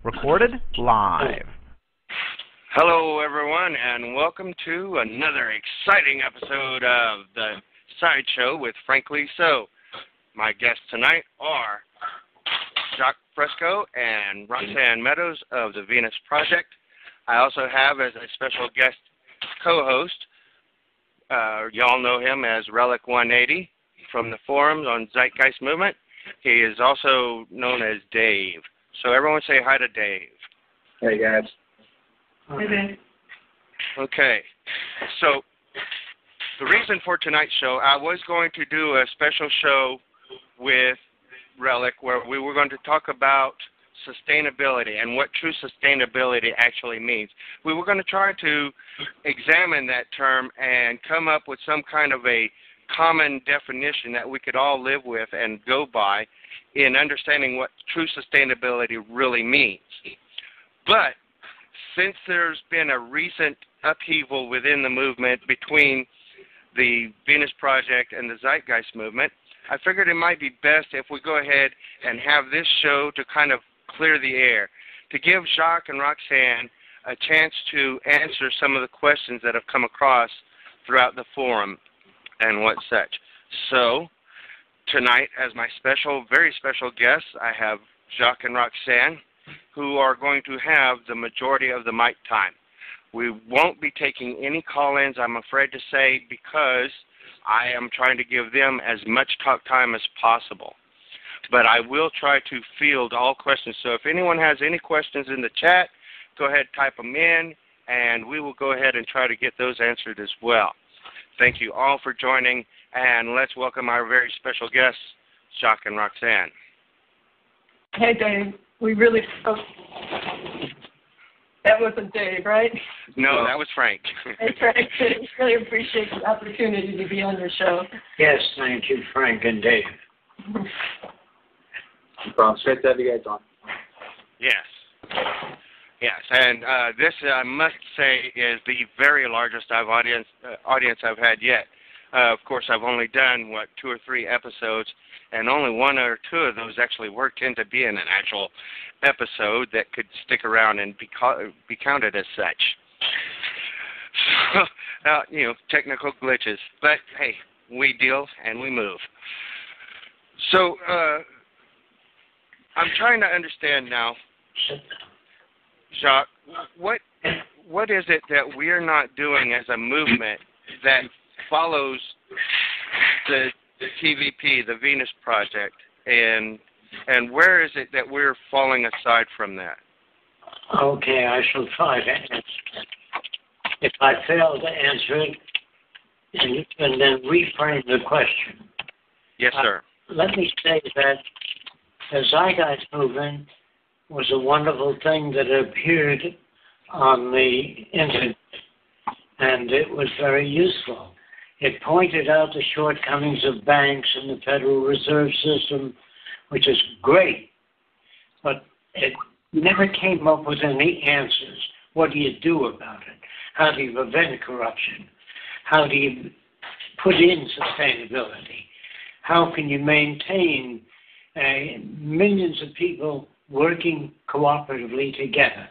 Recorded live. Hello, everyone, and welcome to another exciting episode of the Sideshow with Frankly So. My guests tonight are Jacques Fresco and Roxanne Meadows of the Venus Project. I also have as a special guest co-host, y'all know him as Relic 180 from the forums on Zeitgeist Movement. He is also known as Dave. So everyone say hi to Dave. Hey, guys. Hey, Dave. Okay. So the reason for tonight's show, I was going to do a special show with Relic where we were going to talk about sustainability and what true sustainability actually means. We were going to try to examine that term and come up with some kind of a common definition that we could all live with and go by in understanding what true sustainability really means. But since there's been a recent upheaval within the movement between the Venus Project and the Zeitgeist Movement, I figured it might be best if we go ahead and have this show to kind of clear the air, to give Jacques and Roxanne a chance to answer some of the questions that have come across throughout the forum and what such. So tonight, as my very special guests, I have Jacques and Roxanne, who are going to have the majority of the mic time. We won't be taking any call-ins, I'm afraid to say, because I am trying to give them as much talk time as possible. But I will try to field all questions. So if anyone has any questions in the chat, go ahead, type them in, and we will go ahead and try to get those answered as well. Thank you all for joining, and let's welcome our very special guests, Jacques and Roxanne. Hey, Dave. We really... Oh, that wasn't Dave, right? No, that was Frank. Hey, Frank. Really appreciate the opportunity to be on your show. Yes, thank you, Frank and Dave. No problem. Straight to have you guys on. Yes. Yes, and this, I must say, is the very largest audience I've had yet. Of course, I've only done, 2 or 3 episodes, and only 1 or 2 of those actually worked into being an actual episode that could stick around and be counted as such. So, technical glitches. But, hey, we deal and we move. So, I'm trying to understand now, Jacques, what is it that we're not doing as a movement that follows the TVP, the Venus Project, and where is it that we're falling aside from that? Okay, I shall try to answer it. If I fail to answer it, and then reframe the question. Yes, sir. Let me say that the Zeitgeist Movement was a wonderful thing that appeared on the internet, and it was very useful. It pointed out the shortcomings of banks and the Federal Reserve System, which is great, but it never came up with any answers. What do you do about it? How do you prevent corruption? How do you put in sustainability? How can you maintain millions of people working cooperatively together?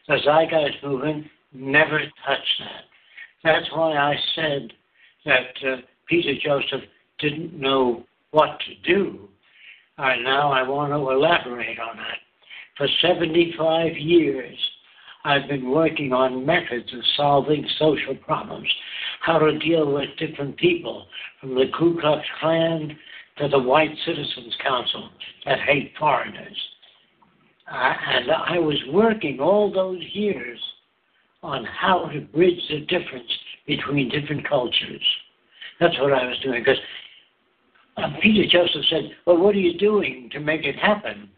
The Zeitgeist Movement never touched that. That's why I said that Peter Joseph didn't know what to do. Now I want to elaborate on that. For 75 years, I've been working on methods of solving social problems, how to deal with different people, from the Ku Klux Klan to the White Citizens Council that hate foreigners. And I was working all those years on how to bridge the difference between different cultures. That's what I was doing, because Peter Joseph said, well, what are you doing to make it happen?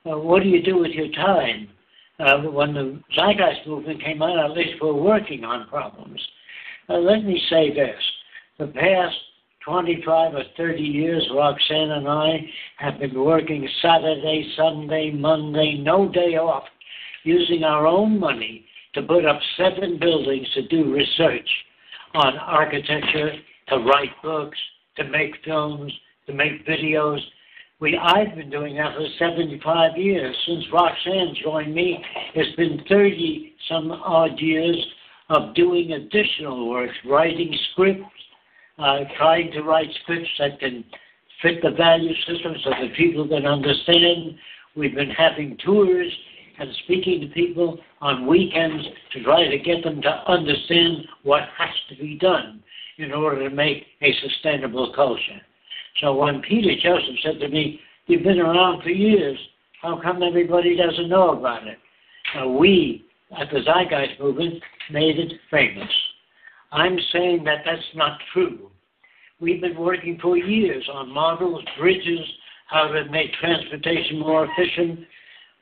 What do you do with your time? When the Zeitgeist Movement came out, at least we're working on problems. Let me say this. The past 25 or 30 years, Roxanne and I have been working Saturday, Sunday, Monday, no day off, using our own money to put up 7 buildings to do research on architecture, to write books, to make films, to make videos. I've been doing that for 75 years. Since Roxanne joined me, it's been 30 some odd years of doing additional work, writing scripts, trying to write scripts that can fit the value system so that people can understand. We've been having tours and speaking to people on weekends to try to get them to understand what has to be done in order to make a sustainable culture. So when Peter Joseph said to me, "You've been around for years, how come everybody doesn't know about it?" We, at the Zeitgeist Movement, made it famous. I'm saying that that's not true. We've been working for years on models, bridges, how to make transportation more efficient.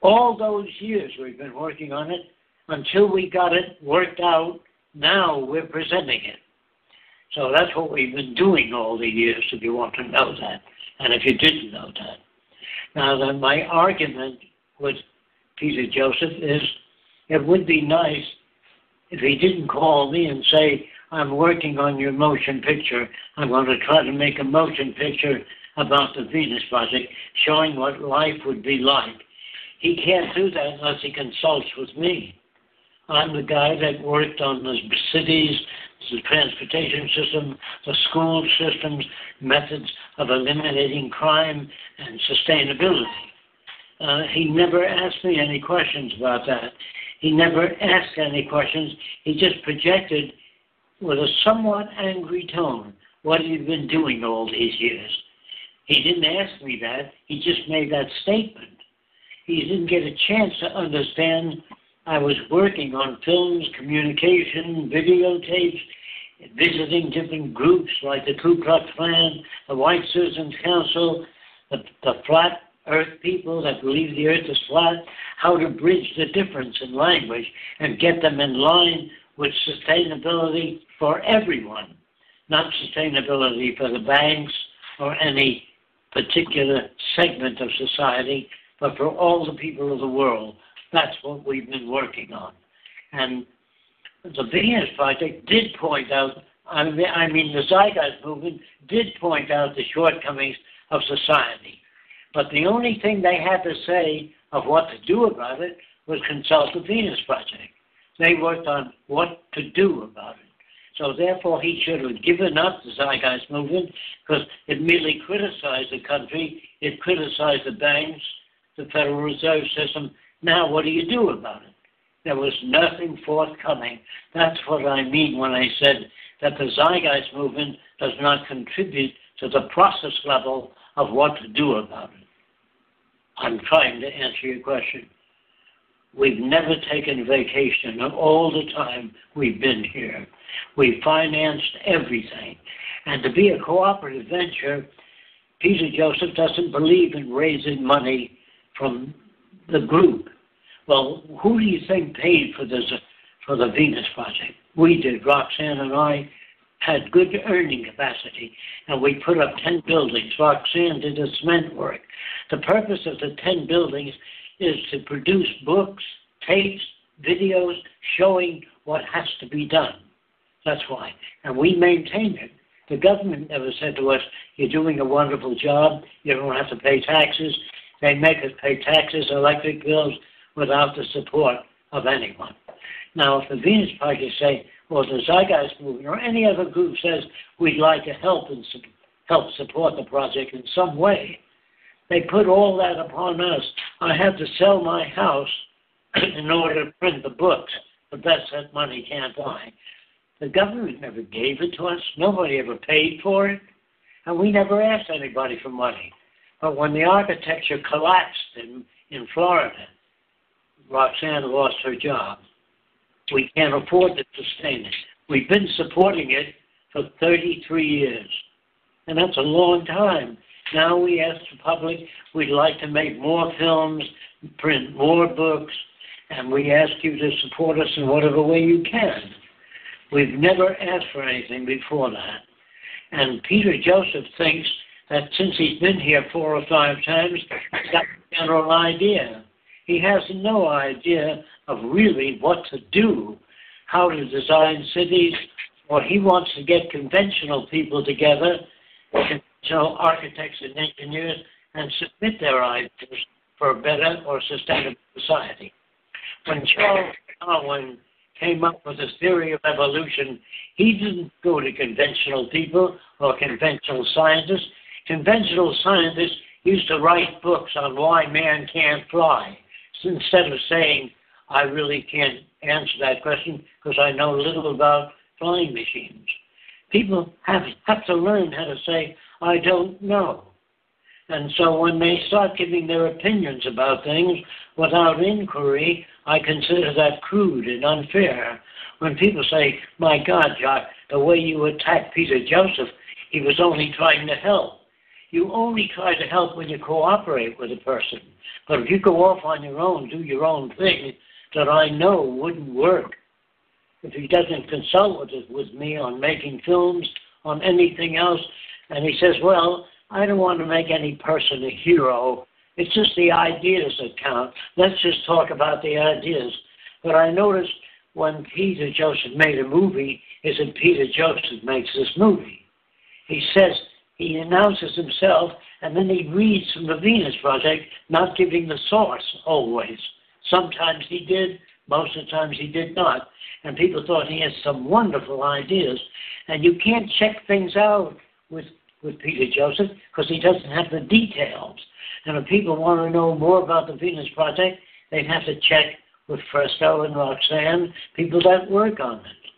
All those years we've been working on it until we got it worked out. Now we're presenting it. So that's what we've been doing all the years, if you want to know that, and if you didn't know that. Now, then my argument with Peter Joseph is it would be nice if he didn't call me and say, "I'm working on your motion picture. I'm going to try to make a motion picture about the Venus Project, showing what life would be like." He can't do that unless he consults with me. I'm the guy that worked on the cities, the transportation system, the school systems, methods of eliminating crime and sustainability. He never asked me any questions about that. He never asked any questions. He just projected with a somewhat angry tone what he'd been doing all these years. He didn't ask me that. He just made that statement. He didn't get a chance to understand I was working on films, communication, videotapes, visiting different groups like the Ku Klux Klan, the White Citizens Council, the flat earth people that believe the earth is flat, how to bridge the difference in language and get them in line with sustainability for everyone, not sustainability for the banks or any particular segment of society, but for all the people of the world. That's what we've been working on. And the Venus Project did point out, the Zeitgeist Movement did point out the shortcomings of society. But the only thing they had to say of what to do about it was consult the Venus Project. They worked on what to do about it. So therefore, he should have given up the Zeitgeist Movement because it merely criticized the country. It criticized the banks, the Federal Reserve System. Now, what do you do about it? There was nothing forthcoming. That's what I mean when I said that the Zeitgeist Movement does not contribute to the process level of what to do about it. I'm trying to answer your question. We've never taken vacation all the time we've been here. We financed everything. And to be a cooperative venture, Peter Joseph doesn't believe in raising money from the group. Well, who do you think paid for the Venus Project? We did. Roxanne and I had good earning capacity, and we put up 10 buildings. Roxanne did the cement work. The purpose of the 10 buildings is to produce books, tapes, videos showing what has to be done. That's why. And we maintain it. The government never said to us, "You're doing a wonderful job. You don't have to pay taxes." They make us pay taxes, electric bills, without the support of anyone. Now, if the Venus Project say, or the Zeitgeist Movement, or any other group says, we'd like to help and help support the project in some way, they put all that upon us. I have to sell my house in order to print the books. The best that money can't buy. The government never gave it to us. Nobody ever paid for it. And we never asked anybody for money. But when the architecture collapsed in Florida, Roxanne lost her job. We can't afford to sustain it. We've been supporting it for 33 years. And that's a long time. Now we ask the public, we'd like to make more films, print more books, and we ask you to support us in whatever way you can. We've never asked for anything before that. And Peter Joseph thinks that since he's been here 4 or 5 times, he's got a general idea. He has no idea of really what to do, how to design cities, or he wants to get conventional people together, conventional architects and engineers, and submit their ideas for a better or sustainable society. When Charles Darwin came up with his theory of evolution, he didn't go to conventional people or conventional scientists. Conventional scientists used to write books on why man can't fly. So instead of saying, I really can't answer that question because I know little about flying machines. People have to learn how to say, I don't know. And so when they start giving their opinions about things without inquiry, I consider that crude and unfair. When people say, my God, Jock, the way you attacked Peter Joseph, he was only trying to help. You only try to help when you cooperate with a person. But if you go off on your own, do your own thing, that I know wouldn't work. If he doesn't consult with me on making films, on anything else, and he says, well, I don't want to make any person a hero. It's just the ideas that count. Let's just talk about the ideas. But I noticed when Peter Joseph made a movie, is that Peter Joseph makes this movie. He says, he announces himself, and then he reads from the Venus Project, not giving the source always. Sometimes he did, most of the times he did not. And people thought he had some wonderful ideas. And you can't check things out with Peter Joseph because he doesn't have the details. And if people want to know more about the Venus Project, they'd have to check with Fresco and Roxanne, people that work on it.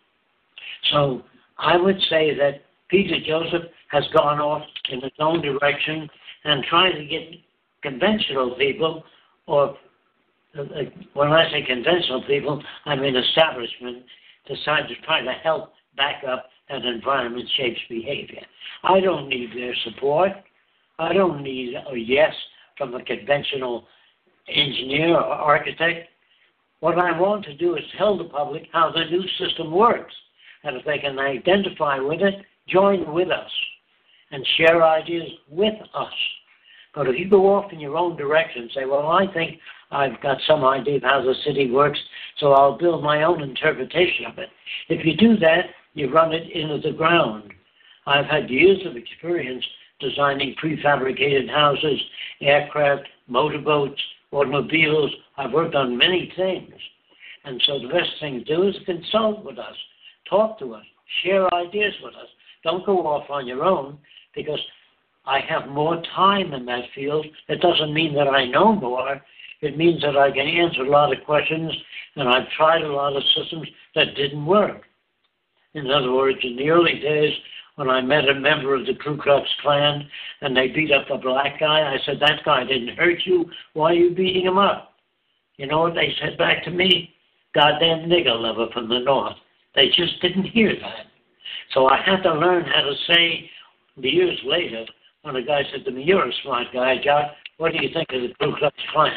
So I would say that Peter Joseph has gone off in his own direction and trying to get conventional people, or when I say conventional people, I mean establishment, decide to try to help back up an environment shapes behavior. I don't need their support. I don't need a yes from a conventional engineer or architect. What I want to do is tell the public how the new system works. And if they can identify with it, join with us and share ideas with us. But if you go off in your own direction and say, well, I think I've got some idea of how the city works, so I'll build my own interpretation of it. If you do that, you run it into the ground. I've had years of experience designing prefabricated houses, aircraft, motorboats, automobiles. I've worked on many things. And so the best thing to do is consult with us, talk to us, share ideas with us. Don't go off on your own, because I have more time in that field. It doesn't mean that I know more. It means that I can answer a lot of questions, and I've tried a lot of systems that didn't work. In other words, in the early days, when I met a member of the Ku Klux Klan and they beat up a black guy, I said, that guy didn't hurt you. Why are you beating him up? You know what they said back to me? Goddamn nigger lover from the North. They just didn't hear that. So I had to learn how to say, years later, when a guy said to me, you're a smart guy, Jock, what do you think of the Ku Klux Klan?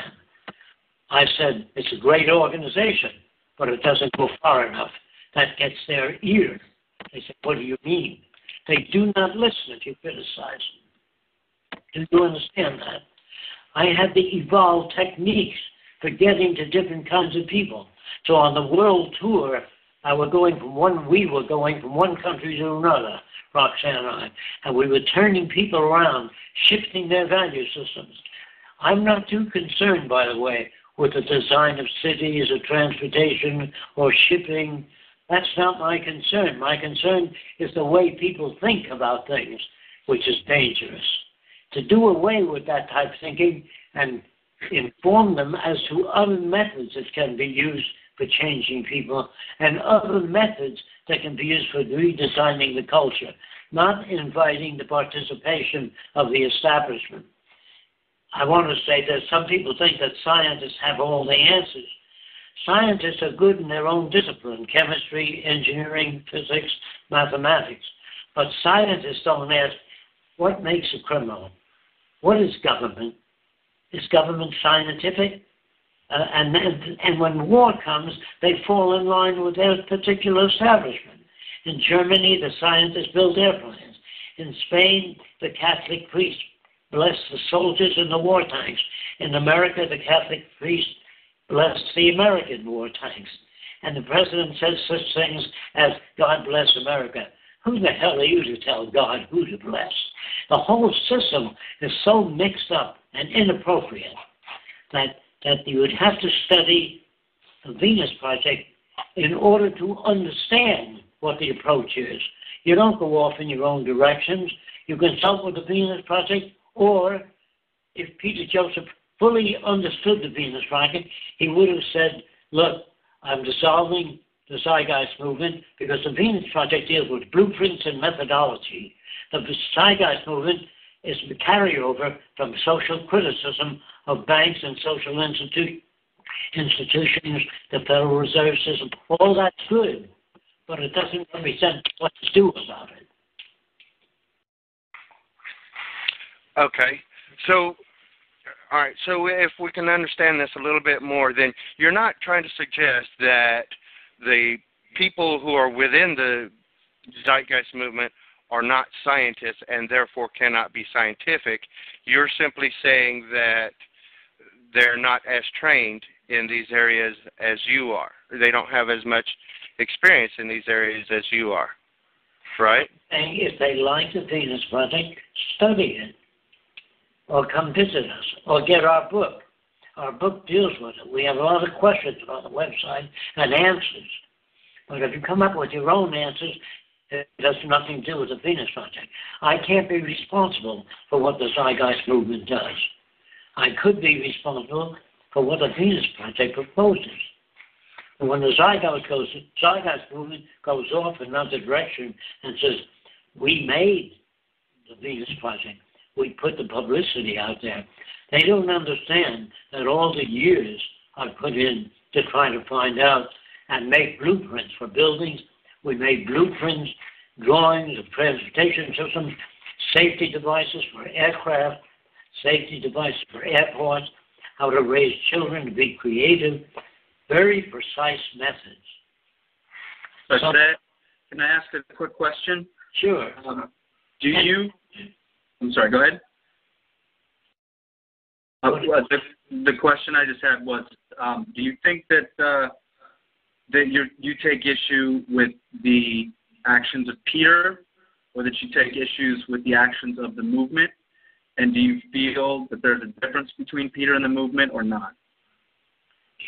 I said, it's a great organization, but it doesn't go far enough. That gets their ear. They said, what do you mean? They do not listen if you criticize them. Do you understand that? I had to evolve techniques for getting to different kinds of people. So on the world tour, we were going from one country to another, Roxanne and I, and we were turning people around, shifting their value systems. I'm not too concerned, by the way, with the design of cities or transportation or shipping. That's not my concern. My concern is the way people think about things, which is dangerous. To do away with that type of thinking and inform them as to other methods that can be used for changing people and other methods that can be used for redesigning the culture, not inviting the participation of the establishment. I want to say that some people think that scientists have all the answers. Scientists are good in their own discipline, chemistry, engineering, physics, mathematics. But scientists don't ask, what makes a criminal? What is government? Is government scientific? And when war comes, they fall in line with their particular establishment. In Germany, the scientists built airplanes. In Spain, the Catholic priest blessed the soldiers in the war tanks. In America, the Catholic priest blessed the American war tanks. And the president says such things as, God bless America. Who the hell are you to tell God who to bless? The whole system is so mixed up and inappropriate that you would have to study the Venus Project in order to understand what the approach is. You don't go off in your own directions. You consult with the Venus Project, or if Peter Joseph fully understood the Venus Project, he would have said, look, I'm dissolving the Zeitgeist movement because the Venus Project deals with blueprints and methodology. The Zeitgeist movement is the carryover from social criticism of banks and social institutions, the Federal Reserve System. All that's good, but it doesn't represent what to do about it. Okay. So, all right. So if we can understand this a little bit more, then you're not trying to suggest that the people who are within the Zeitgeist movement are not scientists and therefore cannot be scientific. You're simply saying that they're not as trained in these areas as you are. They don't have as much experience in these areas as you are, right? And if they like the Venus Project, study it, or come visit us, or get our book. Our book deals with it. We have a lot of questions on the website and answers. But if you come up with your own answers, it has nothing to do with the Venus Project. I can't be responsible for what the Zeitgeist movement does. I could be responsible for what the Venus Project proposes. And when the Zeitgeist movement goes off in another direction and says, we made the Venus Project, we put the publicity out there, they don't understand that all the years I've put in to try to find out and make blueprints for buildings. We made blueprints, drawings of transportation systems, safety devices for aircraft, safety devices for airports, how to raise children to be creative, very precise methods. So can I ask a quick question? Sure. I'm sorry, go ahead. The question I just had was, do you think that that you take issue with the actions of Peter, or that you take issues with the actions of the movement? And do you feel that there's a difference between Peter and the movement or not?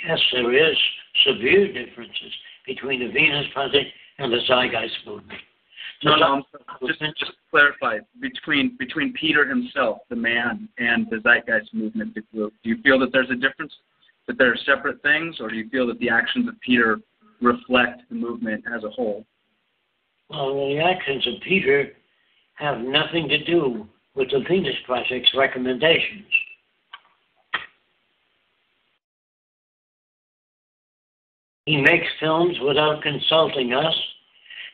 Yes, there is severe differences between the Venus Project and the Zeitgeist movement. No, just to clarify, between Peter himself, the man, and the Zeitgeist movement, the group, do you feel that there's a difference, that they're separate things, or do you feel that the actions of Peter reflect the movement as a whole? Well, the actions of Peter have nothing to do with the Venus Project's recommendations. He makes films without consulting us,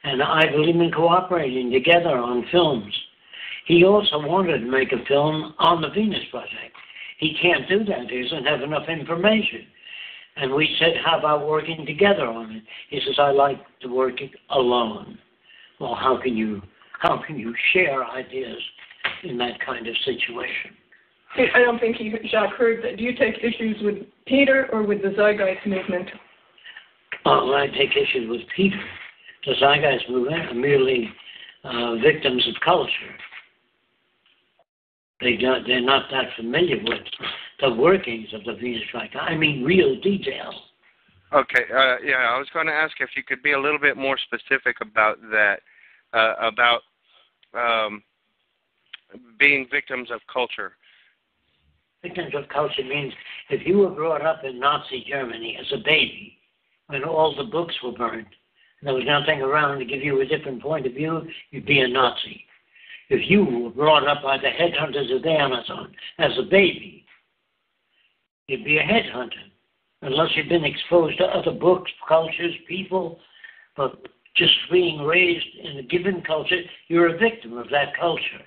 and I believe in cooperating together on films. He also wanted to make a film on the Venus Project. He can't do that. He doesn't have enough information. And we said, how about working together on it? He says, I like to work alone. Well, how can you share ideas in that kind of situation? I don't think Jacques heard that. Do you take issues with Peter or with the Zeitgeist movement? Well, I take issue with Peter. The Zeitgeist movement are merely victims of culture. They're not that familiar with the workings of the Venus Project. I mean, real detail. Okay. Yeah, I was going to ask if you could be a little bit more specific about that, about being victims of culture. Victims of culture means if you were brought up in Nazi Germany as a baby, when all the books were burned, and there was nothing around to give you a different point of view, you'd be a Nazi. If you were brought up by the headhunters of the Amazon as a baby, you'd be a headhunter, unless you've been exposed to other books, cultures, people. But just being raised in a given culture, you're a victim of that culture.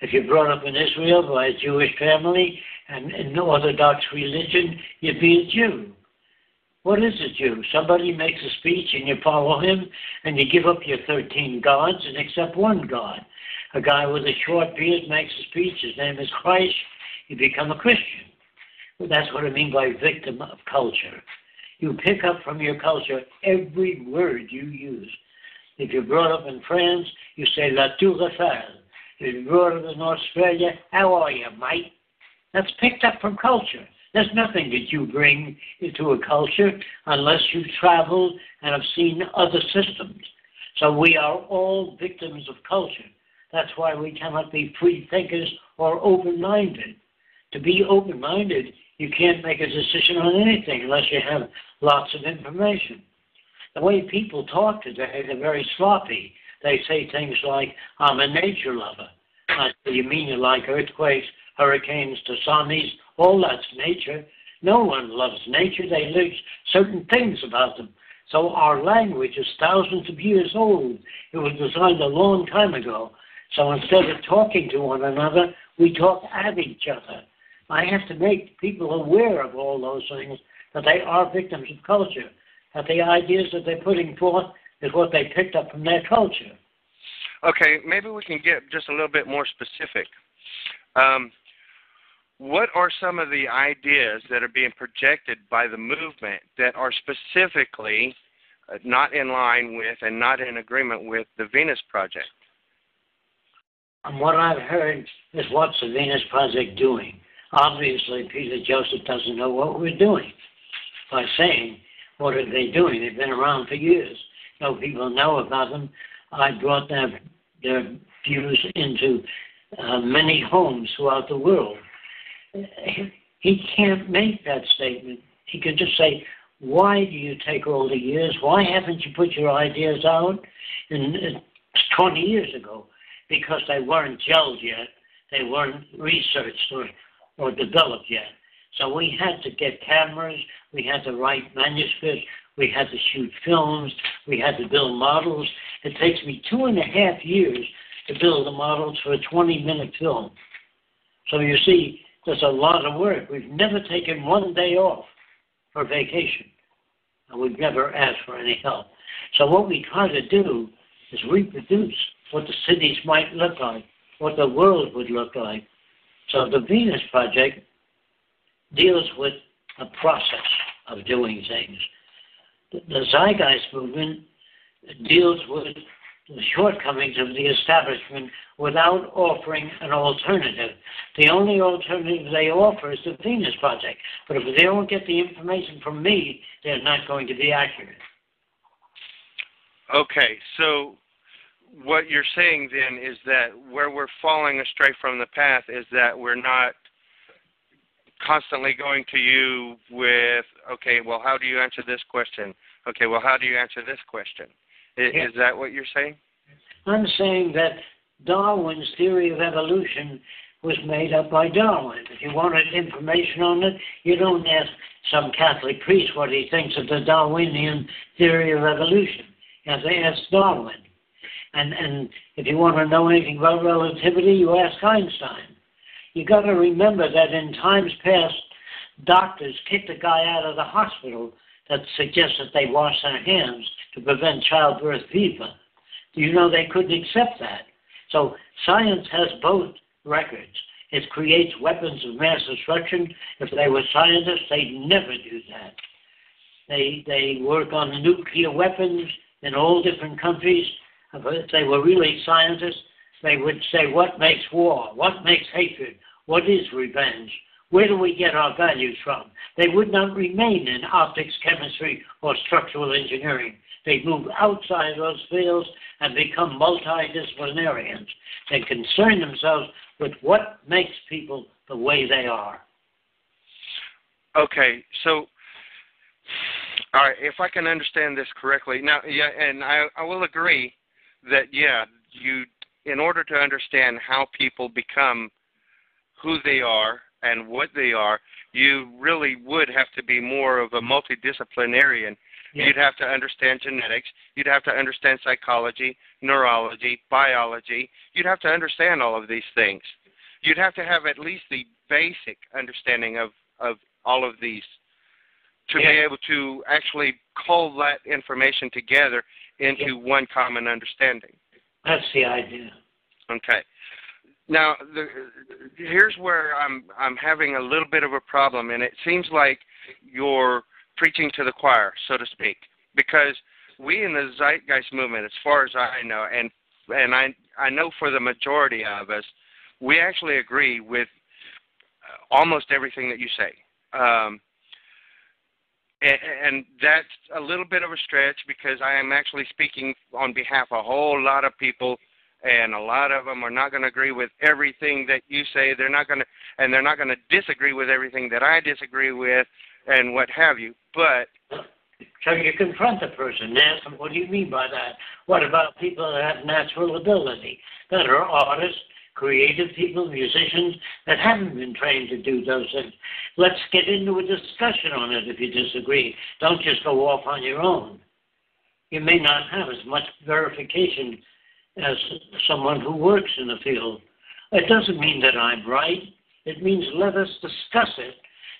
If you're brought up in Israel by a Jewish family and in the Orthodox religion, you'd be a Jew. What is a Jew? Somebody makes a speech and you follow him and you give up your 13 gods and accept one God. A guy with a short beard makes a speech, his name is Christ, you become a Christian. Well, that's what I mean by victim of culture. You pick up from your culture every word you use. If you're brought up in France, you say La Tour Eiffel. If you grew up in Australia, how are you, mate? That's picked up from culture. There's nothing that you bring into a culture unless you travel and have seen other systems. So we are all victims of culture. That's why we cannot be free thinkers or open-minded. To be open-minded, you can't make a decision on anything unless you have lots of information. The way people talk today, they're very sloppy. They say things like, I'm a nature lover. You mean you like earthquakes, hurricanes, tsunamis, all that's nature. No one loves nature. They learn certain things about them. So our language is thousands of years old. It was designed a long time ago. So instead of talking to one another, we talk at each other. I have to make people aware of all those things, that they are victims of culture, that the ideas that they're putting forth is what they picked up from their culture. Okay, maybe we can get just a little bit more specific. What are some of the ideas that are being projected by the movement that are specifically not in line with and not in agreement with the Venus Project? And what I've heard is, what's the Venus Project doing? Obviously, Peter Joseph doesn't know what we're doing by saying, what are they doing? They've been around for years. No people know about them. I brought their views into many homes throughout the world. He can't make that statement. He can just say, why do you take all the years? Why haven't you put your ideas out 20 years ago? Because they weren't gelled yet. They weren't researched or developed yet. So we had to get cameras. We had to write manuscripts. We had to shoot films. We had to build models. It takes me 2.5 years to build the models for a 20-minute film. So you see, there's a lot of work. We've never taken one day off for vacation. And we've never asked for any help. So what we try to do is reproduce what the cities might look like, what the world would look like. So the Venus Project deals with a process of doing things. The Zeitgeist movement deals with the shortcomings of the establishment without offering an alternative. The only alternative they offer is the Venus Project. But if they don't get the information from me, they're not going to be accurate. Okay, so what you're saying then is that where we're falling astray from the path is that we're not constantly going to you with, okay, well, how do you answer this question? Okay, well, how do you answer this question? Is that what you're saying? I'm saying that Darwin's theory of evolution was made up by Darwin. If you wanted information on it, you don't ask some Catholic priest what he thinks of the Darwinian theory of evolution. You have to ask Darwin. And if you want to know anything about relativity, you ask Einstein. You got to remember that in times past, doctors kicked a guy out of the hospital that suggests that they wash their hands to prevent childbirth fever. You know, they couldn't accept that. So science has both records. It creates weapons of mass destruction. If they were scientists, they'd never do that. They work on nuclear weapons in all different countries. If they were really scientists, they would say, what makes war? What makes hatred? What is revenge? Where do we get our values from? They would not remain in optics, chemistry, or structural engineering. They move outside those fields and become multidisciplinarians. They concern themselves with what makes people the way they are. Okay, so, all right, if I can understand this correctly, now, yeah, and I will agree that, yeah, you, in order to understand how people become who they are and what they are, you really would have to be more of a multidisciplinarian. Yeah. You'd have to understand genetics. You'd have to understand psychology, neurology, biology. You'd have to understand all of these things. You'd have to have at least the basic understanding of all of these to be able to actually cull that information together into one common understanding. That's the idea. Okay. Now, here's where I'm having a little bit of a problem, and it seems like you're preaching to the choir, so to speak, because we in the Zeitgeist movement, as far as I know, and and I know for the majority of us, we actually agree with almost everything that you say. And that's a little bit of a stretch because I am actually speaking on behalf of a whole lot of people, and a lot of them are not going to agree with everything that you say. They're not going to disagree with everything that I disagree with, and what have you. But so you confront the person and ask them, what do you mean by that? What about people that have natural ability, that are artists, creative people, musicians, that haven't been trained to do those things? Let's get into a discussion on it if you disagree. Don't just go off on your own. You may not have as much verification as someone who works in the field. It doesn't mean that I'm right. It means let us discuss it,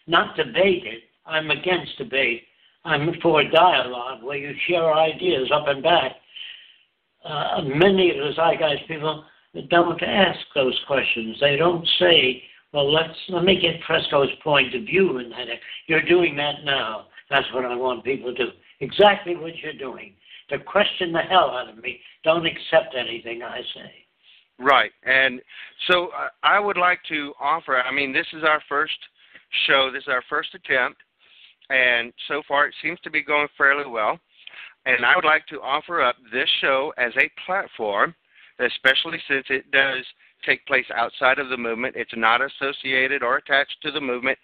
not debate it. I'm against debate. I'm for dialogue where you share ideas up and back. Many of the zeitgeist people don't ask those questions. They don't say, well, let me get Fresco's point of view in that. You're doing that now. That's what I want people to do. Exactly what you're doing. To question the hell out of me. Don't accept anything I say. Right. And so I would like to offer, I mean, this is our first show. This is our first attempt. And so far it seems to be going fairly well. And I would like to offer up this show as a platform, especially since it does take place outside of the movement. It's not associated or attached to the movement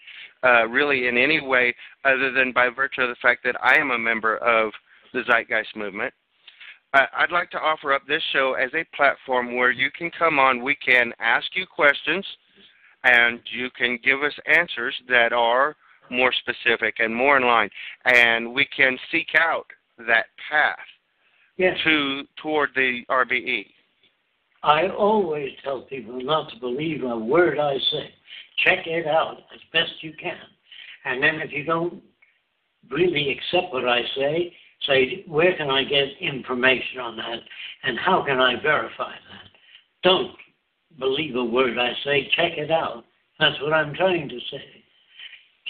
really in any way other than by virtue of the fact that I am a member of the Zeitgeist movement. I'd like to offer up this show as a platform where you can come on, we can ask you questions, and you can give us answers that are more specific and more in line, and we can seek out that path toward the RBE. I always tell people not to believe a word I say. Check it out as best you can. And then if you don't really accept what I say, say, where can I get information on that, and how can I verify that? Don't believe a word I say. Check it out. That's what I'm trying to say.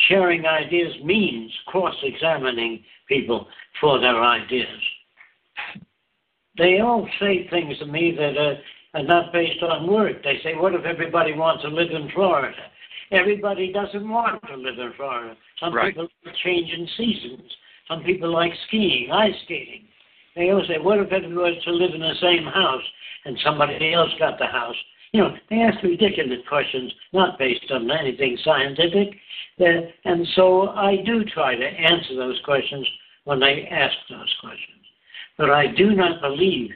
Sharing ideas means cross-examining people for their ideas. They all say things to me that are not based on work. They say, what if everybody wants to live in Florida? Everybody doesn't want to live in Florida. Some people change in seasons. Some people like skiing, ice skating. They always say, what if everybody was to live in the same house and somebody else got the house? You know, they ask ridiculous questions, not based on anything scientific. And so I do try to answer those questions when they ask those questions. But I do not believe,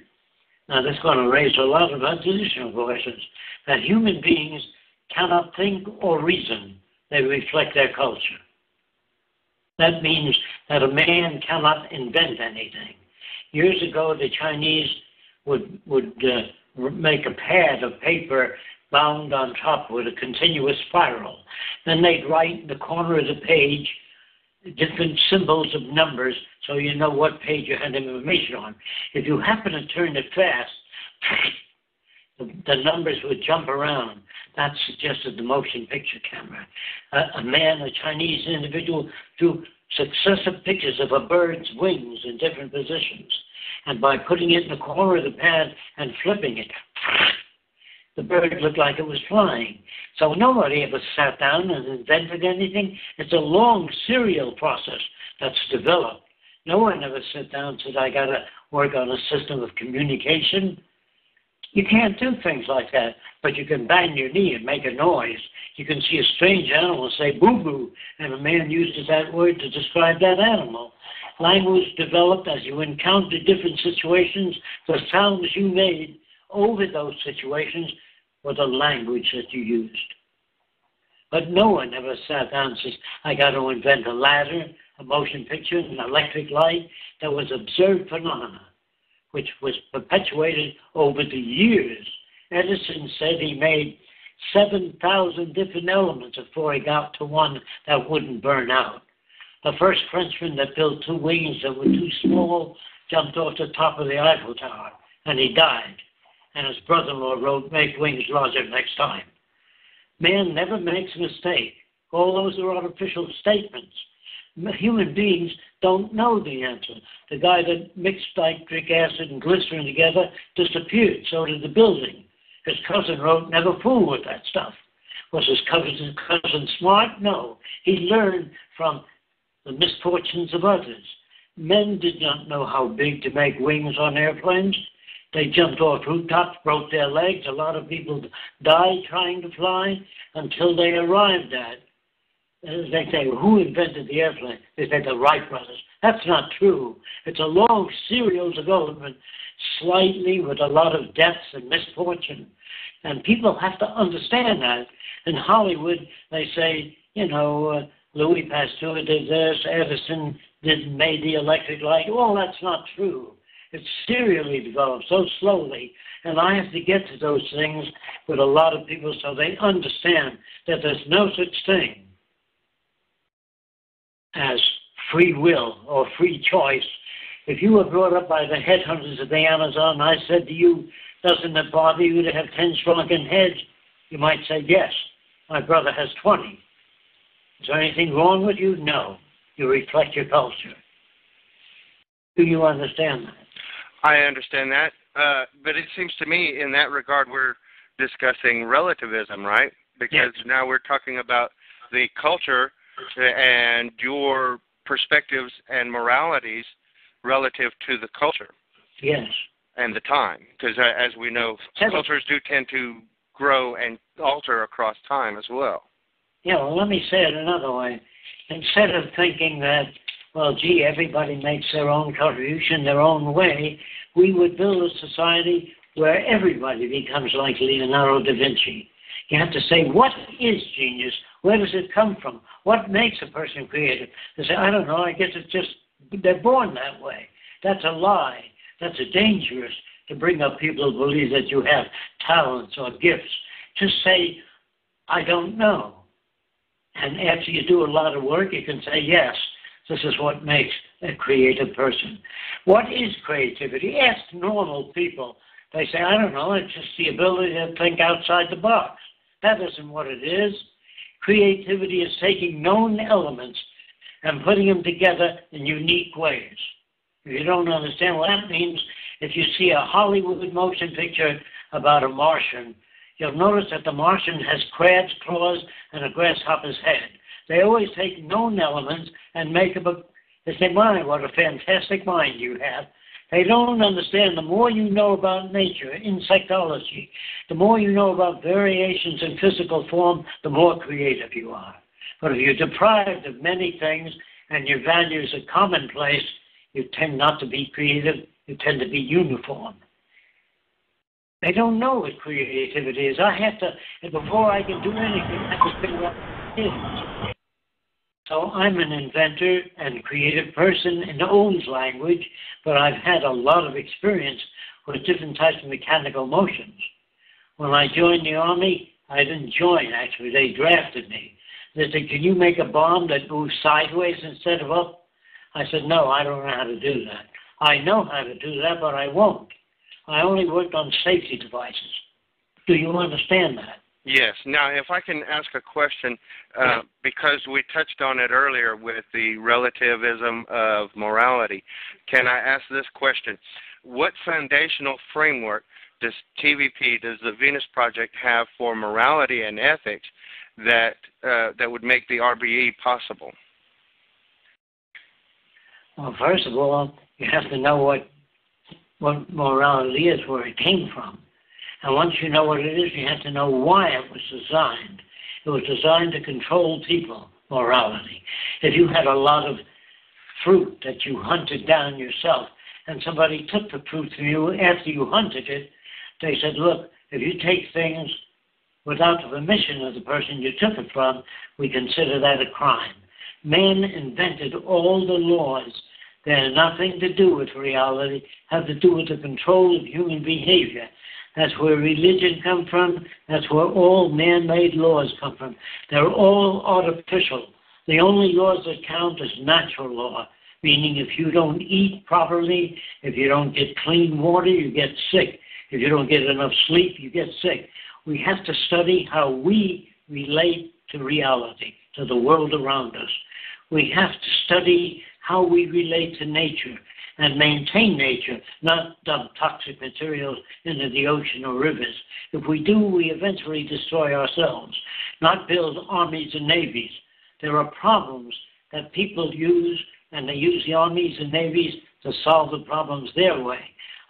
now this is going to raise a lot of additional questions, that human beings cannot think or reason. They reflect their culture. That means that a man cannot invent anything. Years ago, the Chinese would make a pad of paper bound on top with a continuous spiral. Then they'd write in the corner of the page different symbols of numbers so you know what page you had information on. If you happen to turn it fast, the numbers would jump around. That suggested the motion picture camera. A Chinese individual, drew successive pictures of a bird's wings in different positions. And by putting it in the corner of the pad and flipping it, the bird looked like it was flying. So nobody ever sat down and invented anything. It's a long serial process that's developed. No one ever sat down and said, I got to work on a system of communication. You can't do things like that, but you can bang your knee and make a noise. You can see a strange animal say boo-boo, and a man uses that word to describe that animal. Language developed as you encountered different situations. The sounds you made over those situations were the language that you used. But no one ever sat down and says, I got to invent a ladder, a motion picture, an electric light. That was observed phenomena, which was perpetuated over the years. Edison said he made 7,000 different elements before he got to one that wouldn't burn out. The first Frenchman that built two wings that were too small jumped off the top of the Eiffel Tower, and he died. And his brother-in-law wrote, make wings larger next time. Man never makes a mistake. All those are artificial statements. Human beings don't know the answer. The guy that mixed nitric acid and glycerin together disappeared. So did the building. His cousin wrote, "Never fool with that stuff." Was his cousin smart? No. He learned from the misfortunes of others. Men did not know how big to make wings on airplanes. They jumped off rooftops, broke their legs. A lot of people died trying to fly until they arrived at. They say, who invented the airplane? They say the Wright brothers. That's not true. It's a long serial development, slightly with a lot of deaths and misfortune. And people have to understand that. In Hollywood, they say, Louis Pasteur did this, Edison made the electric light. Well, that's not true. It's serially developed so slowly. And I have to get to those things with a lot of people so they understand that there's no such thing as free will or free choice. If you were brought up by the headhunters of the Amazon, and I said to you, doesn't it bother you to have 10 shrunken heads? You might say, yes, my brother has 20. Is there anything wrong with you? No. You reflect your culture. Do you understand that? I understand that. But it seems to me in that regard we're discussing relativism, right? Because now we're talking about the culture and your perspectives and moralities relative to the culture. Yes. And the time. Because as we know, cultures do tend to grow and alter across time as well. Yeah, well, let me say it another way. Instead of thinking that, well, gee, everybody makes their own contribution their own way, we would build a society where everybody becomes like Leonardo da Vinci. You have to say, what is genius? Where does it come from? What makes a person creative? They say, I don't know, I guess it's just, they're born that way. That's a lie. That's dangerous to bring up people who believe that you have talents or gifts. Just say, I don't know. And after you do a lot of work, you can say, yes, this is what makes a creative person. What is creativity? Ask normal people. They say, I don't know, it's just the ability to think outside the box. That isn't what it is. Creativity is taking known elements and putting them together in unique ways. If you don't understand what that means, if you see a Hollywood motion picture about a Martian, you'll notice that the Martian has crab's claws and a grasshopper's head. They always take known elements and make them they say, my, what a fantastic mind you have. They don't understand the more you know about nature, insectology, the more you know about variations in physical form, the more creative you are. But if you're deprived of many things and your values are commonplace, you tend not to be creative, you tend to be uniform. They don't know what creativity is. And before I can do anything, I have to figure out what it is. So I'm an inventor and creative person in Owen's language, but I've had a lot of experience with different types of mechanical motions. When I joined the Army, I didn't join, actually. They drafted me. They said, can you make a bomb that moves sideways instead of up? I said, no, I don't know how to do that. I know how to do that, but I won't. I only worked on safety devices. Do you understand that? Yes. Now, if I can ask a question, because we touched on it earlier with the relativism of morality, can I ask this question? What foundational framework does the Venus Project have for morality and ethics that would make the RBE possible? Well, first of all, you have to know what morality is, where it came from. And once you know what it is, you have to know why it was designed. It was designed to control people, morality. If you had a lot of fruit that you hunted down yourself, and somebody took the fruit from you after you hunted it, they said, look, if you take things without the permission of the person you took it from, we consider that a crime. Man invented all the laws that have nothing to do with reality, have to do with the control of human behavior. That's where religion comes from. That's where all man-made laws come from. They're all artificial. The only laws that count is natural law, meaning if you don't eat properly, if you don't get clean water, you get sick. If you don't get enough sleep, you get sick. We have to study how we relate to reality, to the world around us. We have to study how we relate to nature and maintain nature, not dump toxic materials into the ocean or rivers. If we do, we eventually destroy ourselves, not build armies and navies. There are problems that people use, and they use the armies and navies to solve the problems their way.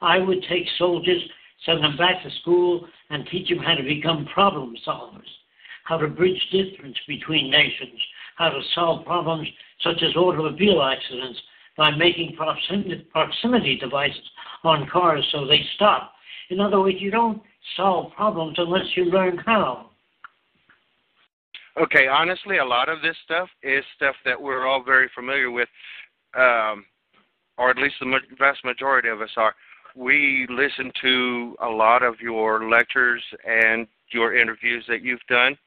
I would take soldiers, send them back to school, and teach them how to become problem solvers, how to bridge difference between nations, how to solve problems such as automobile accidents by making proximity devices on cars so they stop. In other words, you don't solve problems unless you learn how. Okay, honestly, a lot of this stuff is stuff that we're all very familiar with, or at least the vast majority of us are. We listen to a lot of your lectures and your interviews that you've done,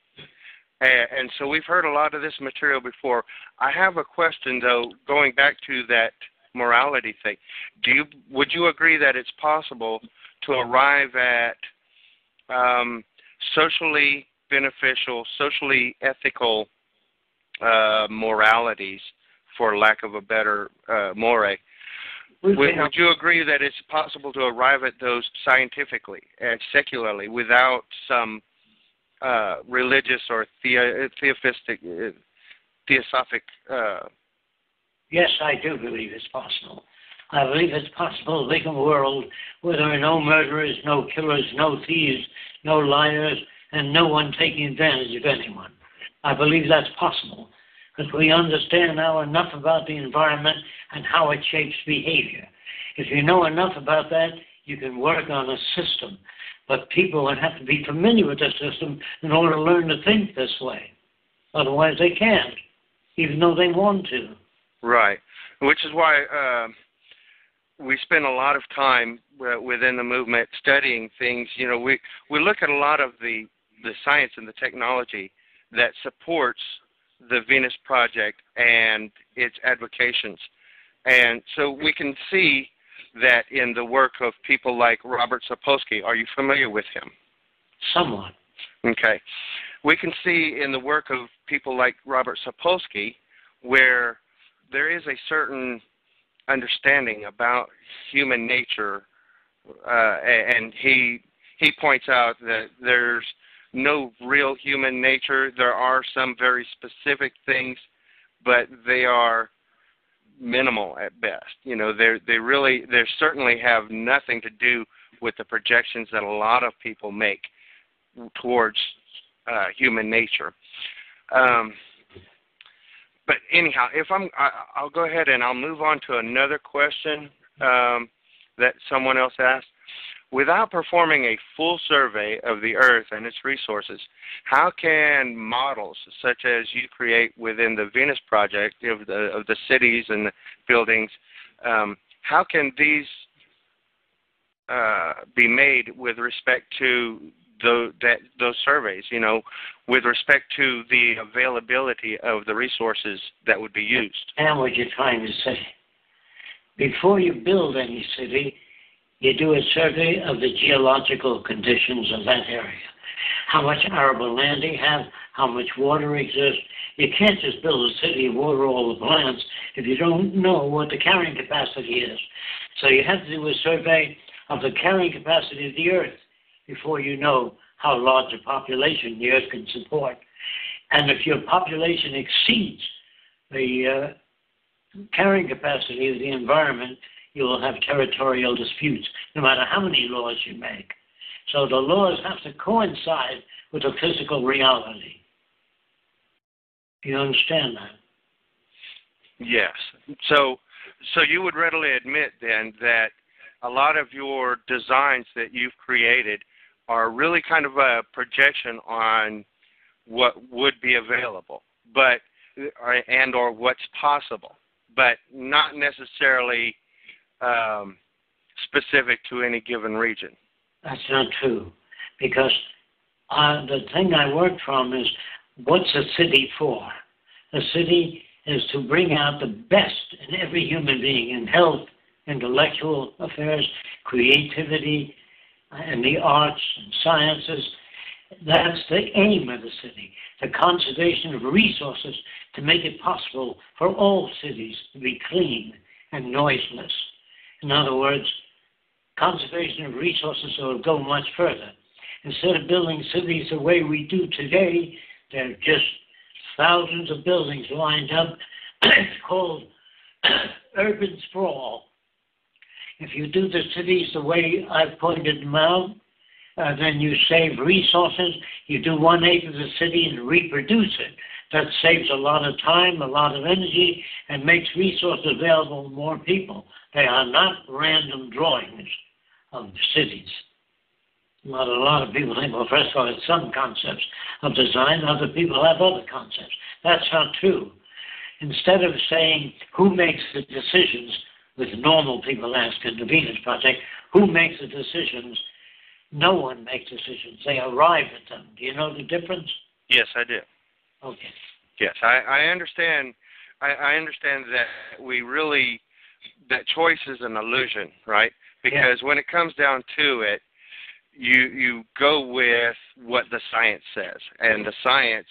and so we've heard a lot of this material before. I have a question, though, going back to that morality thing. Would you agree that it's possible to arrive at socially beneficial, socially ethical moralities, for lack of a better more? Would you agree that it's possible to arrive at those scientifically and secularly without some religious or theosophic? Yes, I do believe it's possible. I believe it's possible to make a world where there are no murderers, no killers, no thieves, no liars, and no one taking advantage of anyone. I believe that's possible because we understand now enough about the environment and how it shapes behavior. If you know enough about that, you can work on a system. But people would have to be familiar with the system in order to learn to think this way. Otherwise, they can't, even though they want to. Right, which is why we spend a lot of time within the movement studying things. You know, we look at a lot of the science and the technology that supports the Venus Project and its advocations. And so we can see that in the work of people like Robert Sapolsky. Are you familiar with him? Somewhat. Okay. We can see in the work of people like Robert Sapolsky where there is a certain understanding about human nature, and he points out that there's no real human nature. There are some very specific things, but they are minimal at best. You know, they certainly have nothing to do with the projections that a lot of people make towards human nature. But anyhow, I'll go ahead and I'll move on to another question that someone else asked. Without performing a full survey of the Earth and its resources, how can models such as you create within the Venus Project of the cities and the buildings, how can these be made with respect to those surveys, you know, with respect to the availability of the resources that would be used? And what you're trying to say. Before you build any city, you do a survey of the geological conditions of that area. How much arable land do you have? How much water exists? You can't just build a city and water all the plants if you don't know what the carrying capacity is. So you have to do a survey of the carrying capacity of the Earth before you know how large a population the Earth can support. And if your population exceeds the carrying capacity of the environment, you will have territorial disputes, no matter how many laws you make. So the laws have to coincide with the physical reality. Do you understand that? Yes. So you would readily admit then that a lot of your designs that you've created are really kind of a projection on what would be available, but or what's possible, but not necessarily specific to any given region. That's not true, because the thing I work from is, what's a city for? A city is to bring out the best in every human being in health, intellectual affairs, creativity, and the arts and sciences. That's the aim of the city, the conservation of resources to make it possible for all cities to be clean and noiseless. In other words, conservation of resources will go much further. Instead of building cities the way we do today, there are just thousands of buildings lined up. It's called urban sprawl. If you do the cities the way I've pointed them out, then you save resources. You do 1/8 of the city and reproduce it. That saves a lot of time, a lot of energy, and makes resources available to more people. They are not random drawings of cities. A lot of people think, well, first of all, it's some concepts of design, other people have other concepts. That's not true. Instead of saying who makes the decisions, with normal people ask in the Venus Project, who makes the decisions, no one makes decisions. They arrive at them. Do you know the difference? Yes, I do. Okay. Yes, I understand. I understand that that choice is an illusion, right? Because when it comes down to it, you go with what the science says, and the science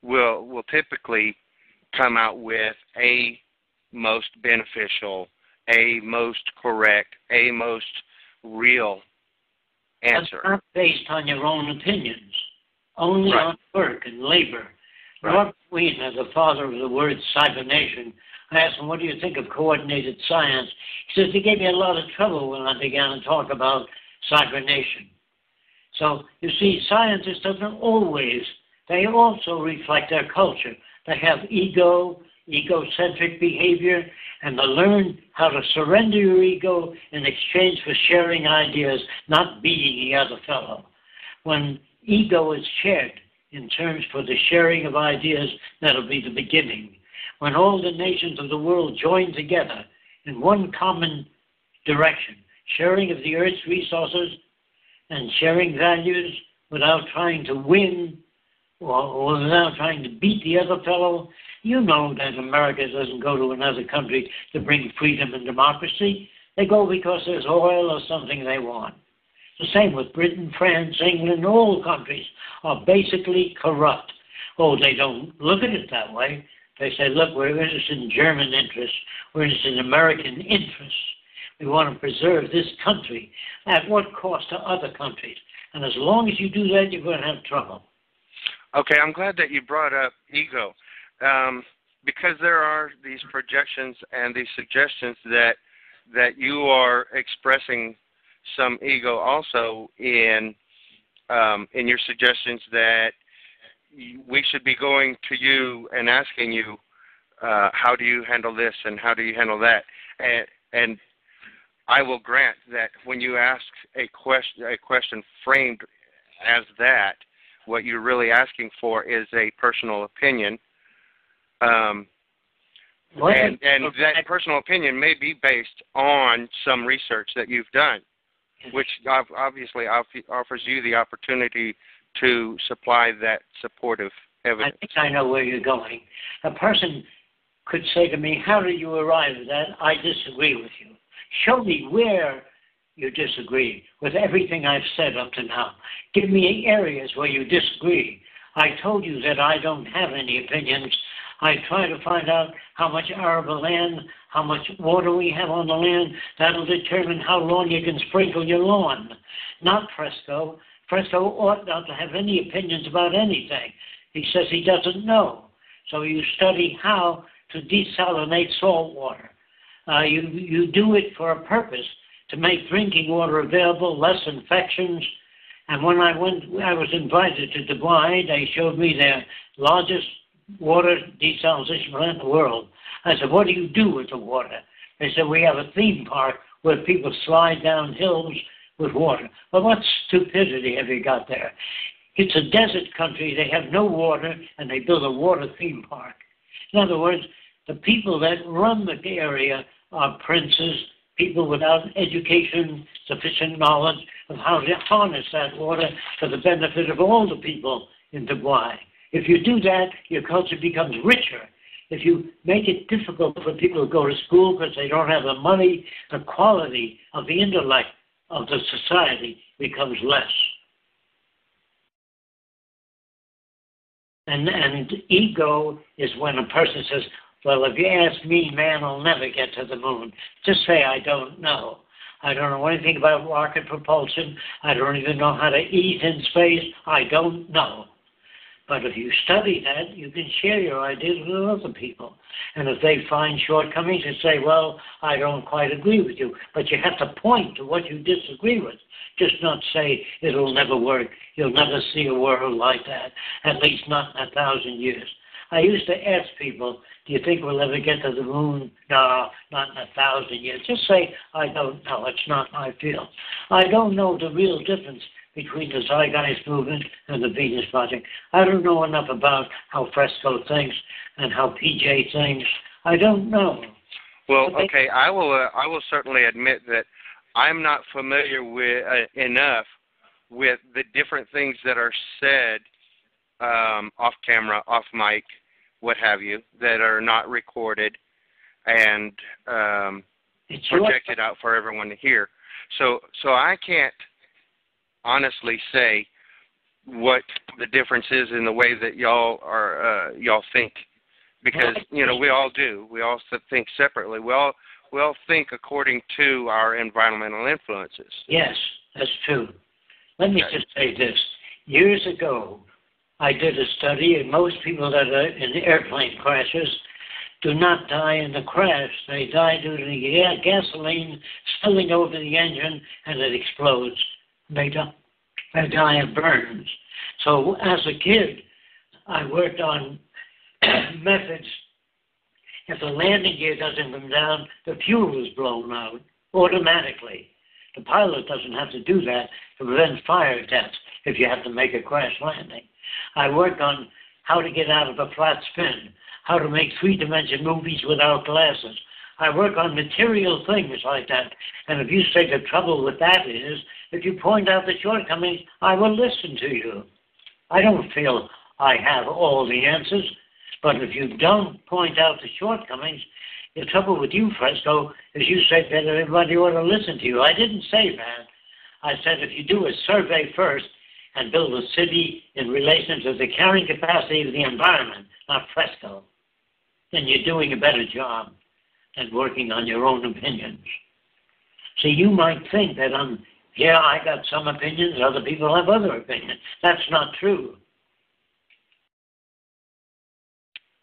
will typically come out with a most beneficial, a most correct, a most real answer. That's not based on your own opinions, only on work and labor. Robert Wiener, the father of the word cybernation, I asked him, what do you think of coordinated science? He says, it gave me a lot of trouble when I began to talk about cybernation. So, you see, scientists doesn't always, they also reflect their culture. They have egocentric behavior, and they learn how to surrender your ego in exchange for sharing ideas, not beating the other fellow. When ego is shared in terms for the sharing of ideas, that'll be the beginning. When all the nations of the world join together in one common direction, sharing of the earth's resources and sharing values without trying to win or without trying to beat the other fellow, you know that America doesn't go to another country to bring freedom and democracy. They go because there's oil or something they want. The same with Britain, France, England, all countries are basically corrupt. Oh, they don't look at it that way. They say, look, we're interested in German interests. We're interested in American interests. We want to preserve this country. At what cost to other countries? And as long as you do that, you're going to have trouble. Okay, I'm glad that you brought up ego. Because there are these projections and these suggestions that you are expressing some ego also in your suggestions that we should be going to you and asking you how do you handle this and how do you handle that, and I will grant that when you ask a question framed as that, what you're really asking for is a personal opinion. And that personal opinion may be based on some research that you've done, which obviously offers you the opportunity to supply that supportive evidence. I think I know where you're going. A person could say to me, how do you arrive at that? I disagree with you. Show me where you disagree with everything I've said up to now. Give me areas where you disagree. I told you that I don't have any opinions. I try to find out how much arable land, how much water we have on the land. That'll determine how long you can sprinkle your lawn. Not Fresco. Fresco ought not to have any opinions about anything. He says he doesn't know. So you study how to desalinate salt water. You do it for a purpose, to make drinking water available, less infections. And when I was invited to Dubai. They showed me their largest water desalination plant in the world. I said, what do you do with the water? They said, we have a theme park where people slide down hills with water. Well, what stupidity have you got there? It's a desert country. They have no water, and they build a water theme park. In other words, the people that run the area are princes, people without education, sufficient knowledge of how to harness that water for the benefit of all the people in Dubai. If you do that, your culture becomes richer. If you make it difficult for people to go to school because they don't have the money, the quality of the intellect of the society becomes less. And ego is when a person says, well, if you ask me, man will never get to the moon. Just say, I don't know. I don't know anything about rocket propulsion. I don't even know how to eat in space. I don't know. But if you study that, you can share your ideas with other people. And if they find shortcomings, you say, well, I don't quite agree with you. But you have to point to what you disagree with. Just not say, it'll never work. You'll never see a world like that, at least not in 1,000 years. I used to ask people, do you think we'll ever get to the moon? No, not in 1,000 years. Just say, I don't know. It's not my field. I don't know the real difference between the Zeitgeist movement and the Venus Project. I don't know enough about how Fresco thinks and how PJ thinks. I don't know. Well, okay, I will certainly admit that I'm not familiar with enough with the different things that are said off camera, off mic, what have you, that are not recorded and projected out for everyone to hear. So I can't honestly say what the difference is in the way that y'all think, because we all do. We all think separately. We all think according to our environmental influences. Yes, that's true. Let me just say this. Years ago, I did a study, and most people that are in airplane crashes do not die in the crash. They die due to the gasoline spilling over the engine, and it explodes. They die of burns. So as a kid, I worked on methods. If the landing gear doesn't come down, the fuel is blown out automatically. The pilot doesn't have to do that to prevent fire deaths if you have to make a crash landing. I worked on how to get out of a flat spin, how to make three-dimension movies without glasses. I work on material things like that. And if you say the trouble with that is, if you point out the shortcomings, I will listen to you. I don't feel I have all the answers, but if you don't point out the shortcomings, the trouble with you, Fresco, is you said that everybody ought to listen to you. I didn't say that. I said if you do a survey first and build a city in relation to the carrying capacity of the environment, not Fresco, then you're doing a better job than working on your own opinions. So you might think that I got some opinions, other people have other opinions. That's not true.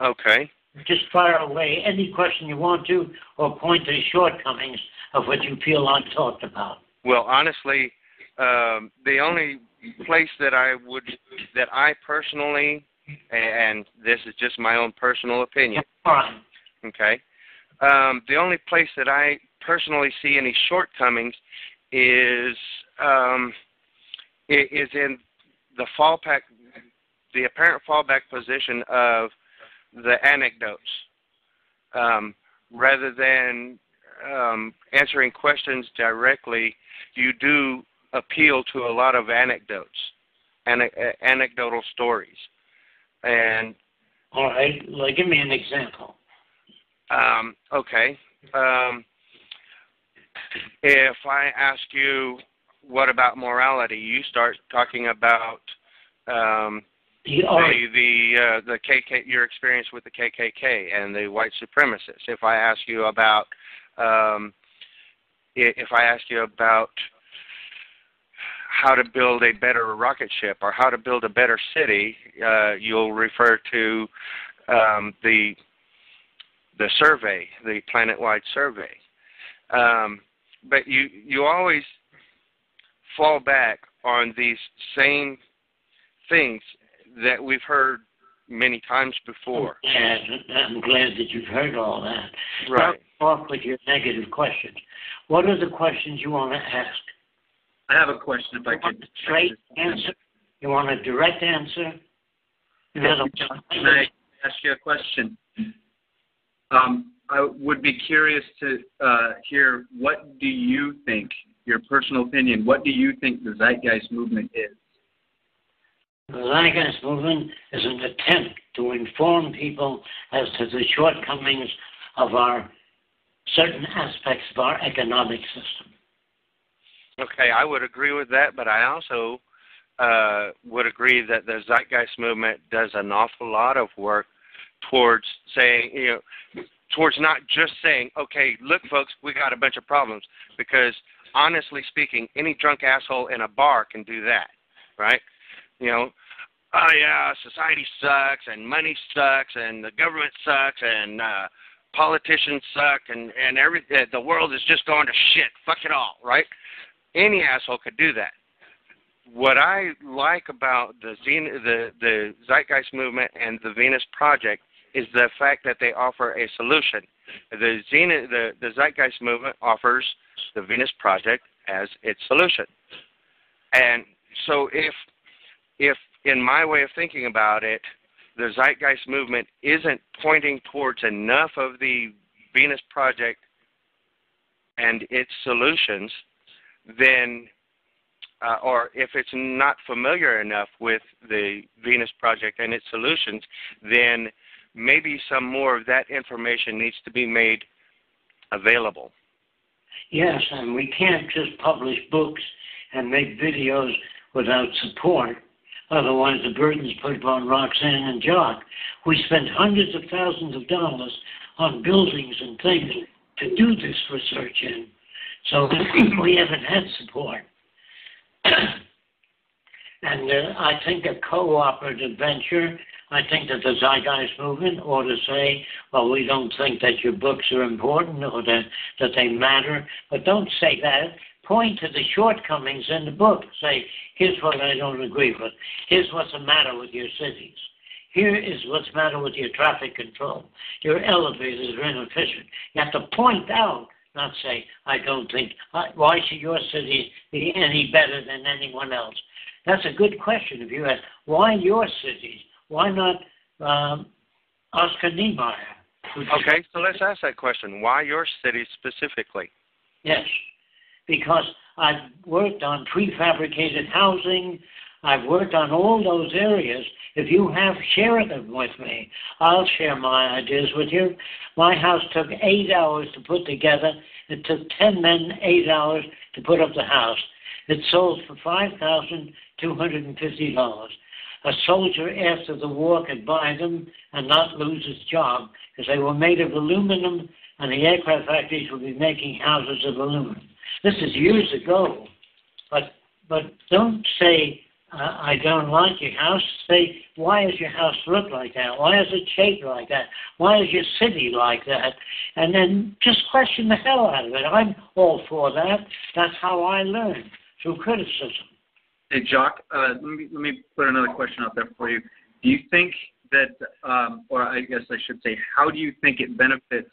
Okay. Just fire away any question you want to, or point to the shortcomings of what you feel I've talked about. Well, honestly, the only place that I personally, and this is just my own personal opinion. Fine. Okay. The only place that I personally see any shortcomings is in the apparent fallback position of the anecdotes, rather than answering questions directly. You do appeal to a lot of anecdotes, anecdotal stories, and all right. Like, give me an example. Okay. If I ask you, what about morality? You start talking about the KK, your experience with the KKK and the white supremacists. If I ask you about how to build a better rocket ship or how to build a better city, you'll refer to the survey, the planet-wide survey. But you always fall back on these same things that we've heard many times before. Yeah, I'm glad that you've heard all that. Right. Now, off with your negative questions. What are the questions you want to ask? I have a question if I could. Straight answer? You want a direct answer? Can I ask you a question? I would be curious to hear, what do you think, your personal opinion, what do you think the Zeitgeist movement is? The Zeitgeist movement is an attempt to inform people as to the shortcomings of our certain aspects of our economic system. Okay, I would agree with that, but I also would agree that the Zeitgeist movement does an awful lot of work towards saying, towards not just saying, okay, look, folks, we got a bunch of problems, because honestly speaking, any drunk asshole in a bar can do that, right? Oh yeah, society sucks, and money sucks, and the government sucks, and politicians suck, and the world is just going to shit. Fuck it all, right? Any asshole could do that. What I like about the Zeitgeist movement and the Venus Project is the fact that they offer a solution. The Zeitgeist movement offers the Venus Project as its solution. And so if in my way of thinking about it, the Zeitgeist movement isn't pointing towards enough of the Venus Project and its solutions, then, or if it's not familiar enough with the Venus Project and its solutions, then maybe some more of that information needs to be made available. Yes, and we can't just publish books and make videos without support. Otherwise, the burden's put upon Roxanne and Jock. We spend hundreds of thousands of dollars on buildings and things to do this research in. So we haven't had support. And I think a cooperative venture, I think that the Zeitgeist movement ought to say, well, we don't think that your books are important or that they matter, but don't say that. Point to the shortcomings in the book. Say, here's what I don't agree with. Here's what's the matter with your cities. Here is what's the matter with your traffic control. Your elevators are inefficient. You have to point out, not say, I don't think, why should your city be any better than anyone else? That's a good question if you ask, why your cities? Why not Oscar Niemeyer? Okay, so let's ask that question. Why your city specifically? Yes, because I've worked on prefabricated housing. I've worked on all those areas. If you share them with me, I'll share my ideas with you. My house took 8 hours to put together. It took 10 men 8 hours to put up the house. It sold for $5,250. A soldier after the war could buy them and not lose his job because they were made of aluminum, and the aircraft factories would be making houses of aluminum. This is years ago. But don't say, I don't like your house. Say, why does your house look like that? Why is it shaped like that? Why is your city like that? And then just question the hell out of it. I'm all for that. That's how I learn, through criticism. Hey, Jock, let me put another question out there for you. Do you think that, or I guess I should say, how do you think it benefits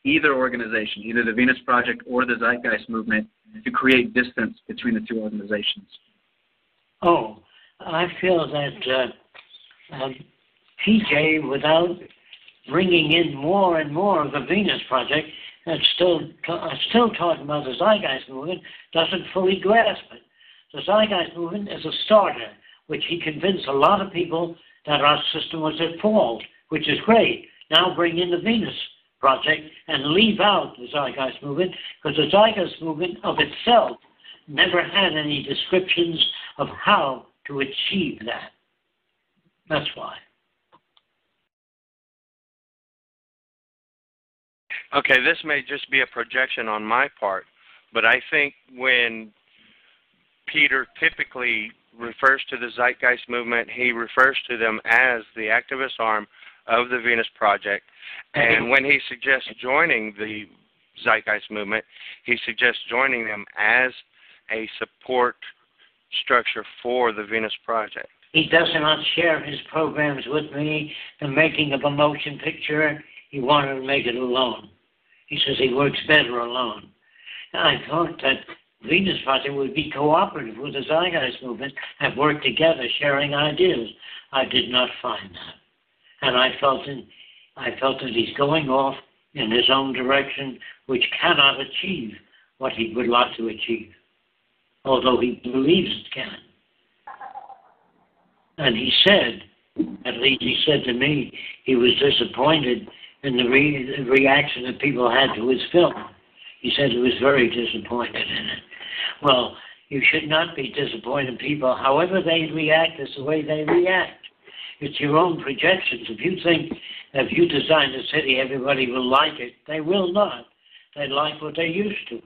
either organization, either the Venus Project or the Zeitgeist movement, to create distance between the two organizations? Oh, I feel that PJ, without bringing in more and more of the Venus Project, and still talking about the Zeitgeist movement, doesn't fully grasp it. The Zeitgeist movement is a starter, which he convinced a lot of people that our system was at fault, which is great. Now bring in the Venus Project and leave out the Zeitgeist movement, because the Zeitgeist movement of itself never had any descriptions of how to achieve that. That's why. Okay, this may just be a projection on my part, but I think when Peter typically refers to the Zeitgeist movement, he refers to them as the activist arm of the Venus Project. And when he suggests joining the Zeitgeist movement, he suggests joining them as a support structure for the Venus Project. He does not share his programs with me. The making of a motion picture, he wanted to make it alone. He says he works better alone. And I thought that Venus Project would be cooperative with the Zeitgeist movement and work together, sharing ideas. I did not find that. And I felt that he's going off in his own direction, which cannot achieve what he would like to achieve, although he believes it can. And he said, at least he said to me, he was disappointed in the reaction that people had to his film. He said he was very disappointed in it. Well, You should not be disappointing people. However they react is the way they react. It's your own projections. If you think if you design a city, everybody will like it, they will not. They like what they're used to.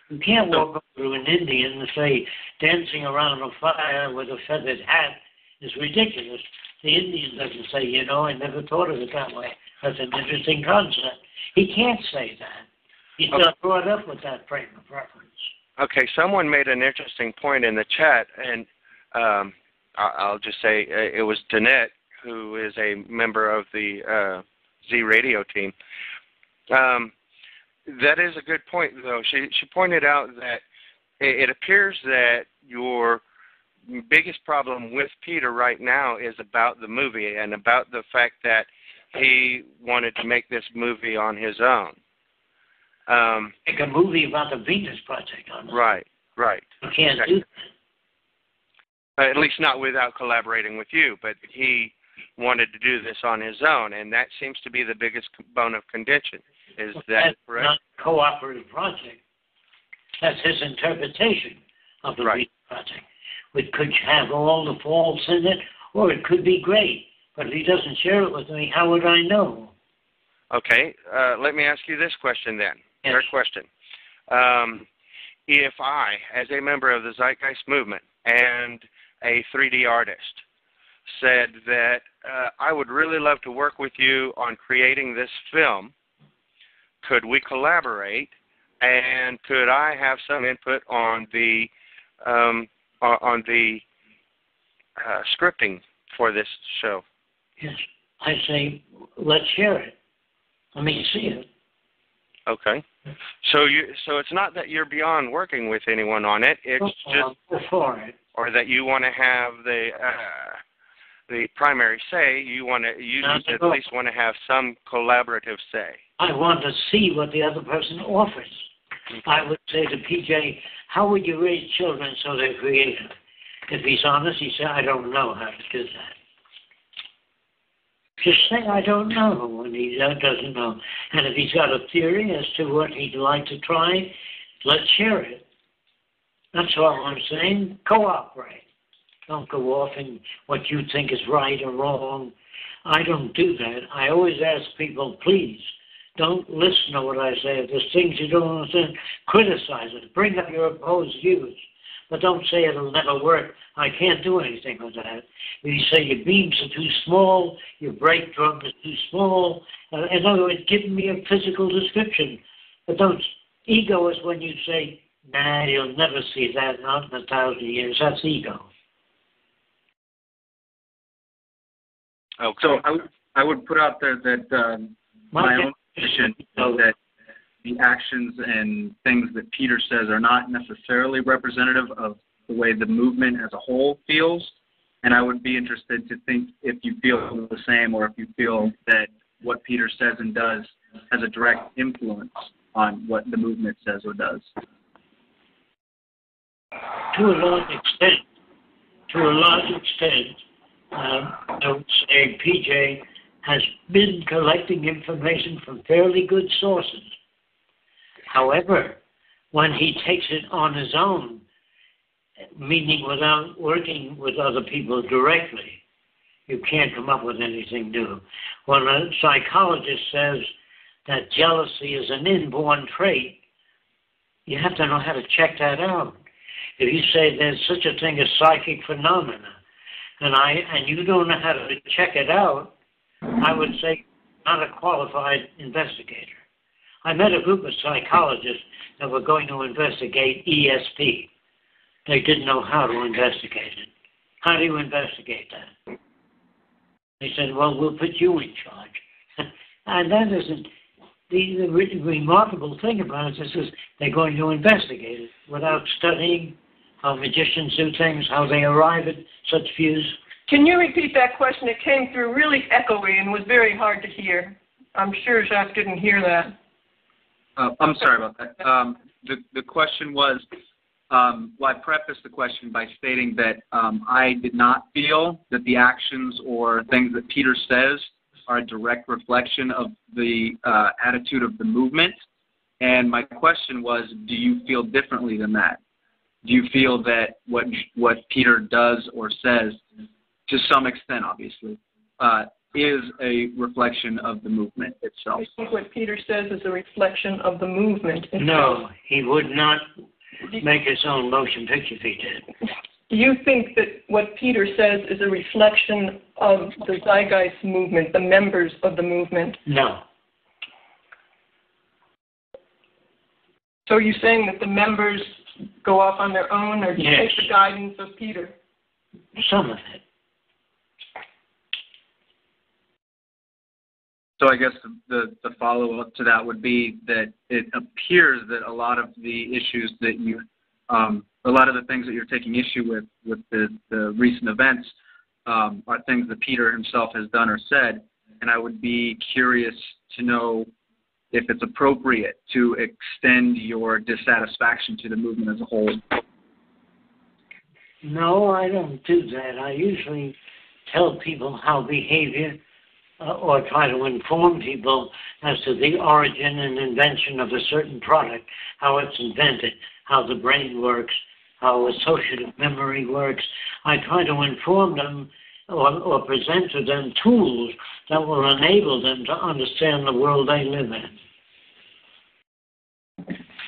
You can't walk up to an Indian and say dancing around a fire with a feathered hat is ridiculous. The Indian doesn't say, you know, I never thought of it that way. That's an interesting concept. He can't say that. He's not brought up with that frame of reference. Okay, someone made an interesting point in the chat, and I'll just say it was Danette, who is a member of the Z Radio team. That is a good point, though. She pointed out that it appears that your biggest problem with Peter right now is about the movie and about the fact that he wanted to make this movie on his own. Make a movie about the Venus Project on it. Right. You can't do that. At least not without collaborating with you, but he wanted to do this on his own, and that seems to be the biggest bone of contention. Is that correct? Not a cooperative project. That's his interpretation of the Venus Project. It could have all the faults in it, or it could be great. But if he doesn't share it with me, how would I know? Okay, let me ask you this question then. Yes. Third question. If I, as a member of the Zeitgeist movement and a 3D artist, said that I would really love to work with you on creating this film, could we collaborate, and could I have some input on the scripting for this show? Yes, I say let's share it. Let me see it. Okay. So it's not that you're beyond working with anyone on it. It's just for it. Or that you want to have the primary say. You at least want to have some collaborative say. I want to see what the other person offers. Okay. I would say to PJ, how would you raise children so they're creative? If he's honest, he said, I don't know how to do that. Just say, I don't know, when he doesn't know. And if he's got a theory as to what he'd like to try, let's share it. That's all I'm saying. Cooperate. Don't go off in what you think is right or wrong. I don't do that. I always ask people, please, don't listen to what I say. If there's things you don't understand, criticize it. Bring up your opposed views. But don't say it'll never work. I can't do anything with that. If you say your beams are too small, your brake drum is too small, in other words, give me a physical description. But don't. Ego is when you say, nah, you'll never see that, not in 1,000 years. That's ego. Okay. So I would put out there that my own position is that the actions and things that Peter says are not necessarily representative of the way the movement as a whole feels. And I would be interested to think if you feel the same, or if you feel that what Peter says and does has a direct influence on what the movement says or does. To a large extent, I would say PJ has been collecting information from fairly good sources. However, when he takes it on his own, meaning without working with other people directly, you can't come up with anything new. When a psychologist says that jealousy is an inborn trait, you have to know how to check that out. If you say there's such a thing as psychic phenomena, and you don't know how to check it out, I would say not a qualified investigator. I met a group of psychologists that were going to investigate ESP. They didn't know how to investigate it. How do you investigate that? They said, well, we'll put you in charge. And that isn't, the remarkable thing about it is they're going to investigate it without studying how magicians do things, how they arrive at such views. Can you repeat that question? It came through really echoey and was very hard to hear. I'm sure Jacques didn't hear that. I'm sorry about that. The question was, well, I prefaced the question by stating that I did not feel that the actions or things that Peter says are a direct reflection of the attitude of the movement. And my question was, do you feel differently than that? do you feel that what Peter does or says, to some extent, obviously, is a reflection of the movement itself? I think what Peter says is a reflection of the movement itself. No, he would not make his own motion picture if he did. Do you think that what Peter says is a reflection of the Zeitgeist movement, the members of the movement? No. So are you saying that the members go off on their own, or do you Yes. take the guidance of Peter? Some of it. So I guess the follow-up to that would be that it appears that a lot of the issues that you, a lot of the things that you're taking issue with the recent events are things that Peter himself has done or said, and I would be curious to know if it's appropriate to extend your dissatisfaction to the movement as a whole. No, I don't do that. I usually tell people how behavior or try to inform people as to the origin and invention of a certain product, how it's invented, how the brain works, how associative memory works. I try to inform them or present to them tools that will enable them to understand the world they live in.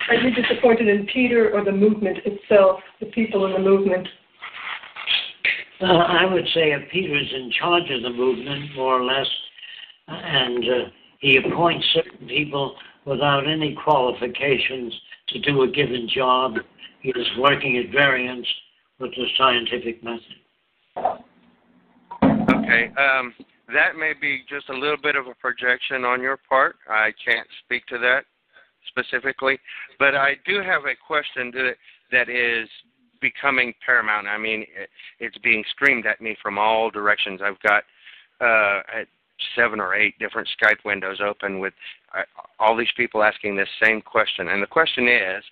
Are you disappointed in Peter or the movement itself, the people in the movement? I would say if Peter's in charge of the movement, more or less, and he appoints certain people without any qualifications to do a given job, he is working at variance with the scientific method. Okay, that may be just a little bit of a projection on your part. I can't speak to that specifically, but I do have a question that is becoming paramount. I mean, it's being screamed at me from all directions. I've got 7 or 8 different Skype windows open with all these people asking this same question. And the question is,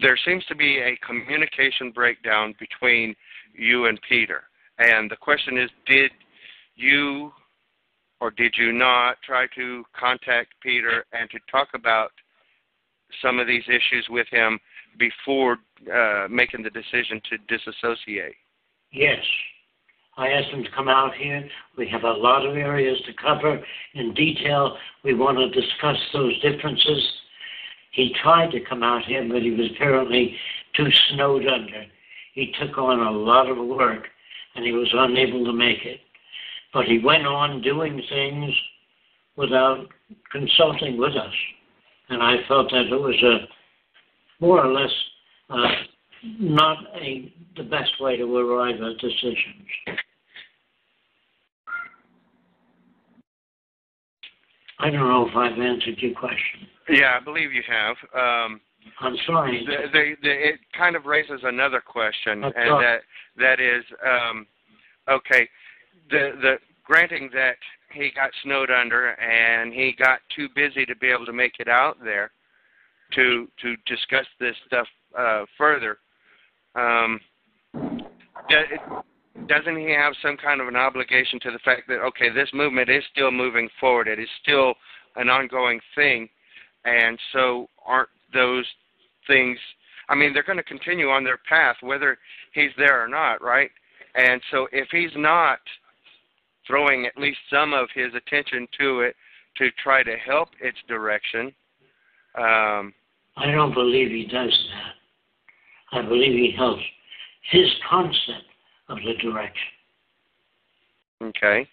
there seems to be a communication breakdown between you and Peter. And the question is, did you or did you not try to contact Peter and to talk about some of these issues with him before making the decision to disassociate? Yes. I asked him to come out here. We have a lot of areas to cover in detail. We want to discuss those differences. He tried to come out here, but he was apparently too snowed under. He took on a lot of work, and he was unable to make it. But he went on doing things without consulting with us. And I felt that it was more or less not the best way to arrive at decisions. I don't know if I've answered your question. Yeah, I believe you have. I'm sorry. It kind of raises another question, and that is, okay, the granting that he got snowed under and he got too busy to be able to make it out there to discuss this stuff further. Doesn't he have some kind of an obligation to the fact that, okay, this movement is still moving forward, it is still an ongoing thing, and so aren't those things, I mean, they're going to continue on their path whether he's there or not, right? And so if he's not throwing at least some of his attention to it to try to help its direction. I don't believe he does that. I believe he helps his concept of the direction. Okay.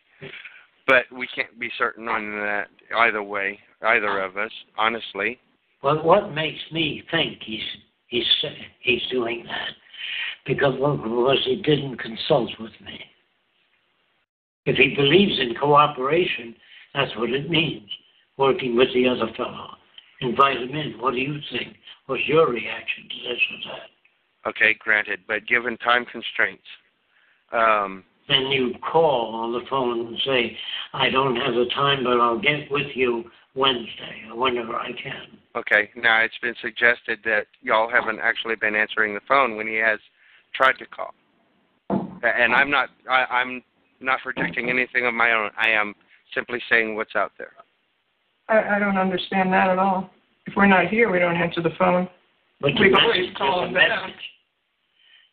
But we can't be certain on that either way, either of us, honestly. Well, what makes me think he's doing that? Because he didn't consult with me. If he believes in cooperation, that's what it means, working with the other fellow. Invite him in. What do you think? What's your reaction to this or that? Okay, granted, but given time constraints. Then you call on the phone and say, I don't have the time, but I'll get with you Wednesday or whenever I can. Okay, now it's been suggested that y'all haven't actually been answering the phone when he has tried to call. And I'm not projecting anything of my own. I am simply saying what's out there. I don't understand that at all. If we're not here, we don't answer the phone. But the We always message call is a them back. message.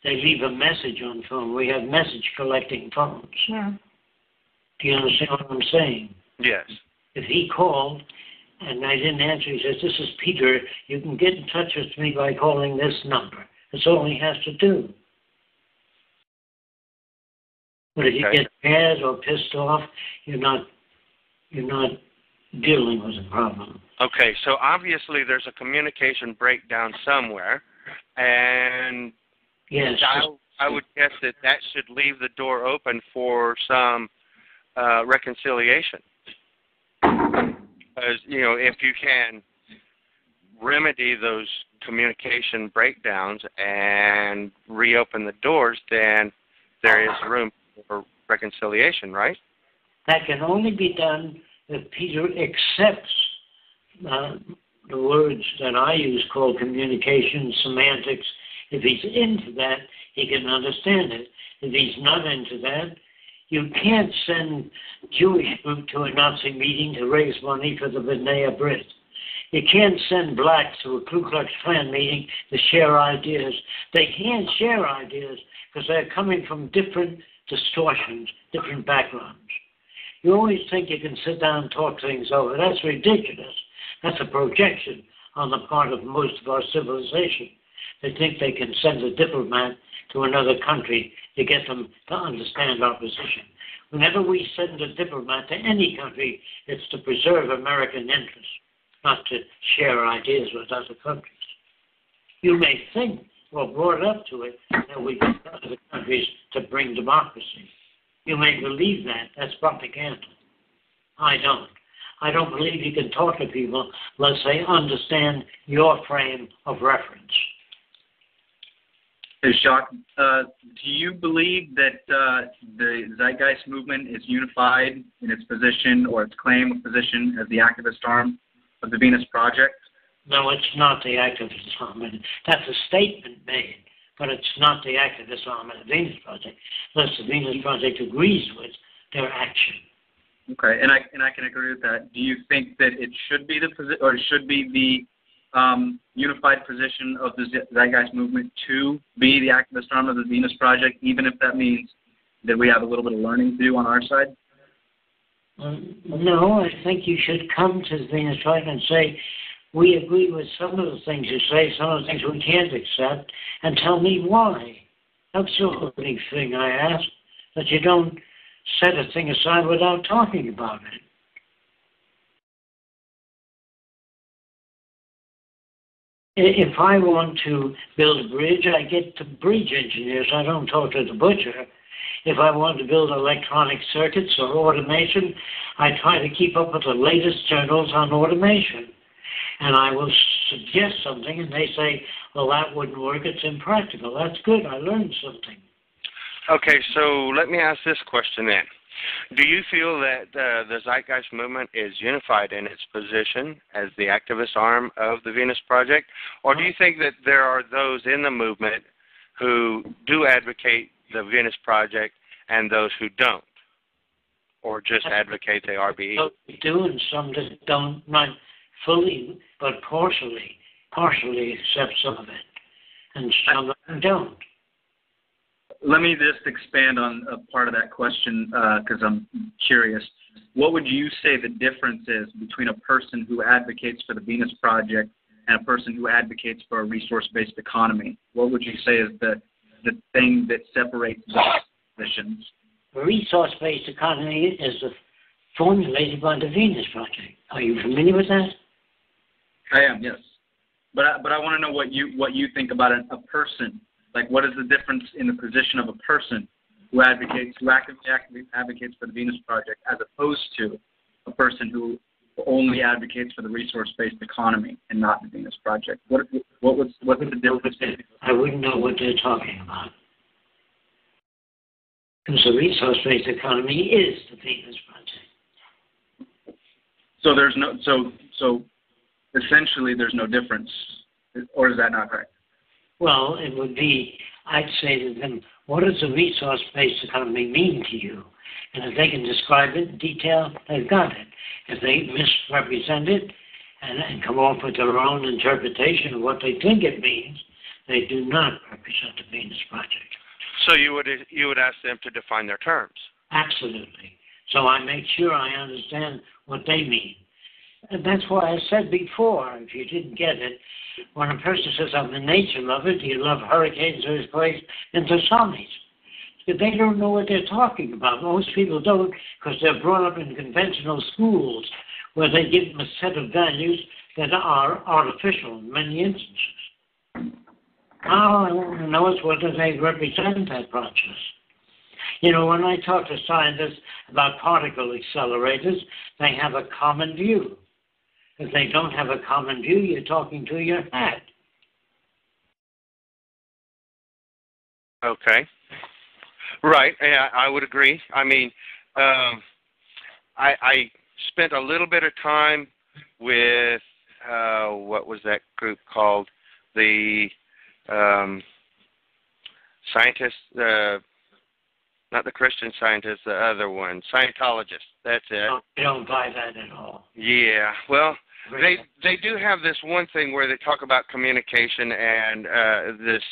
They leave a message on phone. We have message collecting phones. Yeah. Do you understand what I'm saying? Yes. If he called and I didn't answer, he says, "This is Peter. You can get in touch with me by calling this number." That's all he has to do. But if you Okay. get mad or pissed off, you're not dealing with a problem. Okay, so obviously there's a communication breakdown somewhere, and Yes. I would guess that should leave the door open for some reconciliation. Because, if you can remedy those communication breakdowns and reopen the doors, then there is room for reconciliation, right? That can only be done if Peter accepts the words that I use called communication, semantics. If he's into that, he can understand it. If he's not into that, you can't send Jewish group to a Nazi meeting to raise money for the B'nai B'rith. You can't send blacks to a Ku Klux Klan meeting to share ideas. They can't share ideas because they're coming from different distortions, different backgrounds. You always think you can sit down and talk things over. That's ridiculous. That's a projection on the part of most of our civilization. They think they can send a diplomat to another country to get them to understand our position. Whenever we send a diplomat to any country, it's to preserve American interests, not to share ideas with other countries. You may think, or brought up to it, that we get other countries to bring democracy. You may believe that. That's propaganda. I don't. I don't believe you can talk to people unless they understand your frame of reference. Hey, Jacques, do you believe that the Zeitgeist movement is unified in its position or its claim of position as the activist arm of the Venus Project? No, it's not the activist arm. That's a statement made, but it's not the activist arm of the Venus Project, unless the Venus Project agrees with their action. Okay, and I can agree with that. Do you think that it should be the unified position of the Zeitgeist movement to be the activist arm of the Venus Project, even if that means that we have a little bit of learning to do on our side? No, I think you should come to the Venus Project and say, we agree with some of the things you say, some of the things we can't accept, and tell me why. That's the only thing I ask, that you don't set a thing aside without talking about it. If I want to build a bridge, I get the bridge engineers. I don't talk to the butcher. If I want to build electronic circuits or automation, I try to keep up with the latest journals on automation. And I will suggest something, and they say, well, that wouldn't work. It's impractical. That's good. I learned something. Okay, so let me ask this question then. Do you feel that the Zeitgeist movement is unified in its position as the activist arm of the Venus Project? Or do you think that there are those in the movement who do advocate the Venus Project and those who don't? Or just advocate the RBE? Some do and some that don't, not fully, but partially accept some of it. And some of them don't. Let me just expand on a part of that question because I'm curious. What would you say the difference is between a person who advocates for the Venus Project and a person who advocates for a resource-based economy? What would you say is the thing that separates those positions? The resource-based economy is formulated by the Venus Project. Are you familiar with that? I am, yes. But I want to know what you think about a person. Like, what is the difference in the position of a person who actively advocates for the Venus Project as opposed to a person who only advocates for the resource-based economy and not the Venus Project? What's the difference? I wouldn't know what they're talking about. Because the resource-based economy is the Venus Project. So there's no so essentially there's no difference, or is that not correct? Well, it would be, I'd say to them, what does a resource-based economy mean to you? And if they can describe it in detail, they've got it. If they misrepresent it and come up with their own interpretation of what they think it means, they do not represent the Venus Project. So you would ask them to define their terms? Absolutely. So I make sure I understand what they mean. And that's why I said before, if you didn't get it, when a person says, I'm a nature lover, do you love hurricanes, earthquakes, and tsunamis? They don't know what they're talking about. Most people don't, because they're brought up in conventional schools where they give them a set of values that are artificial in many instances. All I want to know is whether they represent that process. You know, when I talk to scientists about particle accelerators, they have a common view. If they don't have a common view, you're talking to your hat. Okay. Right. Yeah, I would agree. I mean, I spent a little bit of time with, what was that group called? The scientists, not the Christian scientists, the other one, Scientologists. That's it. I don't buy that at all. Yeah. Well, they do have this one thing where they talk about communication and this.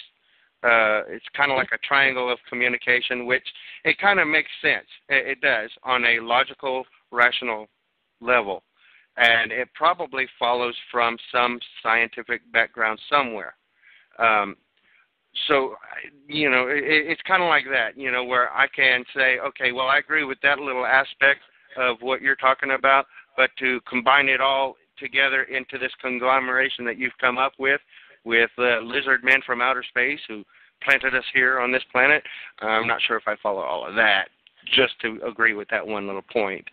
It's kind of like a triangle of communication, which it kind of makes sense. It does on a logical, rational level, and it probably follows from some scientific background somewhere. So, you know, it's kind of like that, you know, where I can say, okay, well, I agree with that little aspect of what you're talking about, but to combine it all together into this conglomeration that you've come up with lizard men from outer space who planted us here on this planet, I'm not sure if I follow all of that, just to agree with that one little point.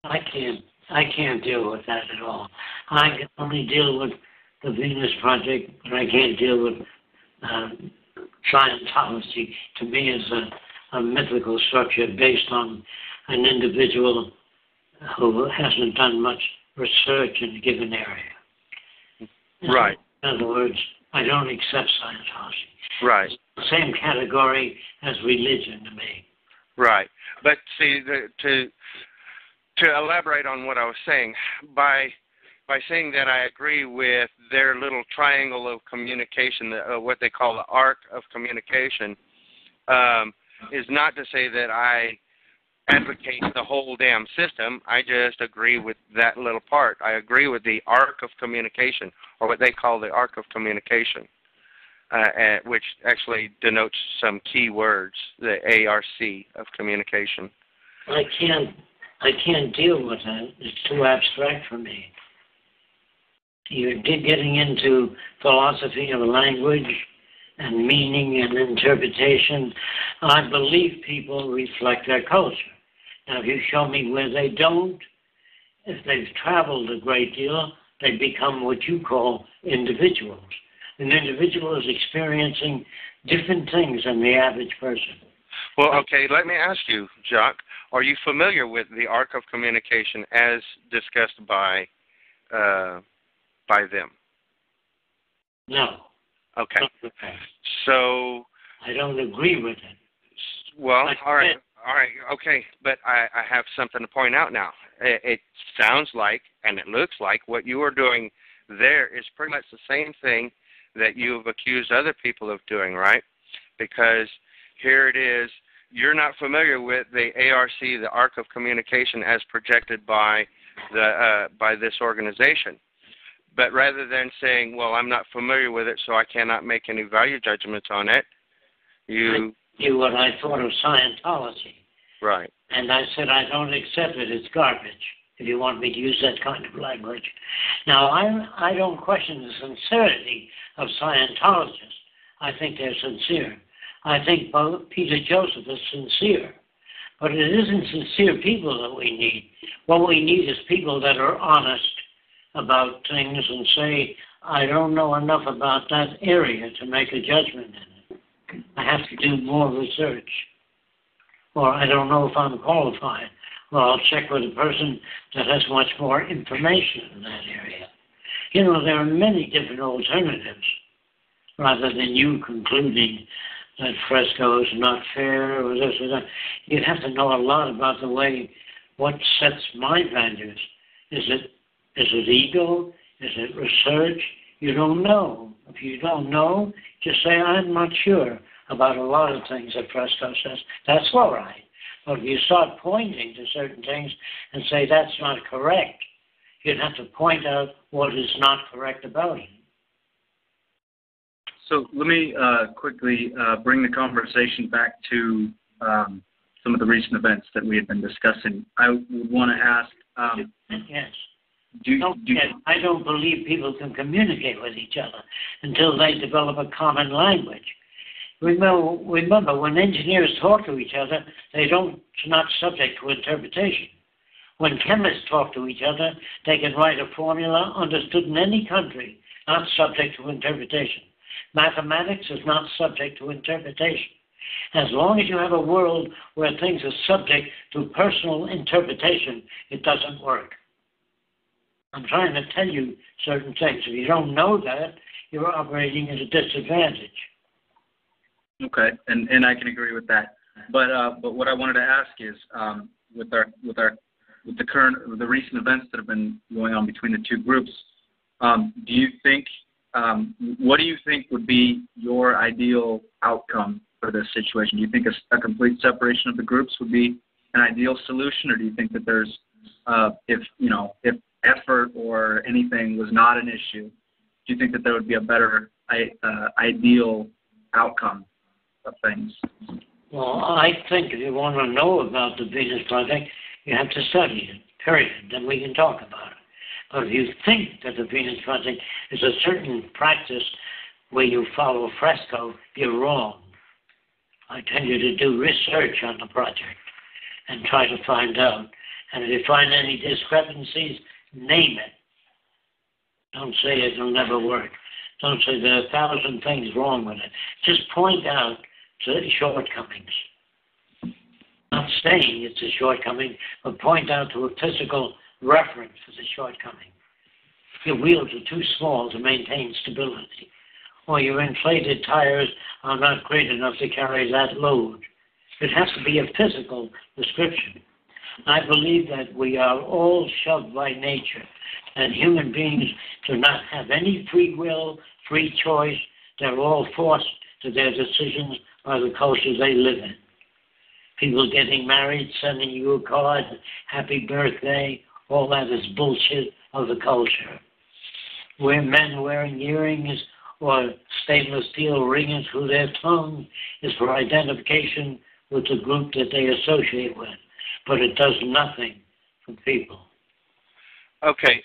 I can't deal with that at all. I can only deal with the Venus Project, but I can't deal with Scientology. To me, is a mythical structure based on an individual who hasn't done much research in a given area. Right. In other words, I don't accept Scientology. Right. It's the same category as religion to me. Right. But see, to elaborate on what I was saying, by saying that I agree with their little triangle of communication, what they call the arc of communication, is not to say that I advocate the whole damn system. I just agree with that little part. I agree with the arc of communication, or what they call the arc of communication, which actually denotes some key words, the ARC of communication. I can't deal with that. It's too abstract for me. You're getting into philosophy of language and meaning and interpretation. I believe people reflect their culture. Now, if you show me where they don't, if they've traveled a great deal, they become what you call individuals. An individual is experiencing different things than the average person. Well, okay, let me ask you, Jacques, are you familiar with the arc of communication as discussed by them? No. Okay. So I don't agree with it. Well, all right, okay, but I have something to point out now. It sounds like, and it looks like, what you are doing there is pretty much the same thing that you've accused other people of doing, right? Because here it is, you're not familiar with the ARC, the arc of communication, as projected by this organization. But rather than saying, well, I'm not familiar with it, so I cannot make any value judgments on it, you do what I thought of Scientology. Right. And I said, I don't accept it. It's garbage, if you want me to use that kind of language. Now, I don't question the sincerity of Scientologists. I think they're sincere. I think Peter Joseph is sincere. But it isn't sincere people that we need. What we need is people that are honest about things and say, I don't know enough about that area to make a judgment in it. I have to do more research. Or I don't know if I'm qualified. Or I'll check with a person that has much more information in that area. You know, there are many different alternatives, rather than you concluding that fresco is not fair or this or that. You'd have to know a lot about the way, what sets my values. Is it ego? Is it research? You don't know. If you don't know, just say, I'm not sure about a lot of things that Fresco says. That's all right. But if you start pointing to certain things and say that's not correct, you'd have to point out what is not correct about it. So let me quickly bring the conversation back to some of the recent events that we had been discussing. I would want to ask. Yes. I don't believe people can communicate with each other until they develop a common language. Remember, when engineers talk to each other, it's not subject to interpretation. When chemists talk to each other, they can write a formula understood in any country, not subject to interpretation. Mathematics is not subject to interpretation. As long as you have a world where things are subject to personal interpretation, it doesn't work. I'm trying to tell you certain things. If you don't know that, you're operating at a disadvantage. Okay, and I can agree with that. But what I wanted to ask is, with the recent events that have been going on between the two groups, do you think what do you think would be your ideal outcome for this situation? Do you think a complete separation of the groups would be an ideal solution, or do you think that there's if effort or anything was not an issue, do you think that there would be a better ideal outcome of things? Well, I think if you want to know about the Venus Project, you have to study it, period. Then we can talk about it. But if you think that the Venus Project is a certain practice where you follow Fresco, you're wrong. I tell you to do research on the project and try to find out. And if you find any discrepancies, name it. Don't say it'll never work. Don't say there are 1,000 things wrong with it. Just point out the shortcomings. Not saying it's a shortcoming, but point out to a physical reference for the shortcoming. Your wheels are too small to maintain stability, or your inflated tires are not great enough to carry that load. It has to be a physical description. I believe that we are all shoved by nature, and human beings do not have any free will, free choice. They're all forced to their decisions by the culture they live in. People getting married, sending you a card, happy birthday, all that is bullshit of the culture. Where men wearing earrings or stainless steel rings through their tongue is for identification with the group that they associate with. But it does nothing for people. Okay,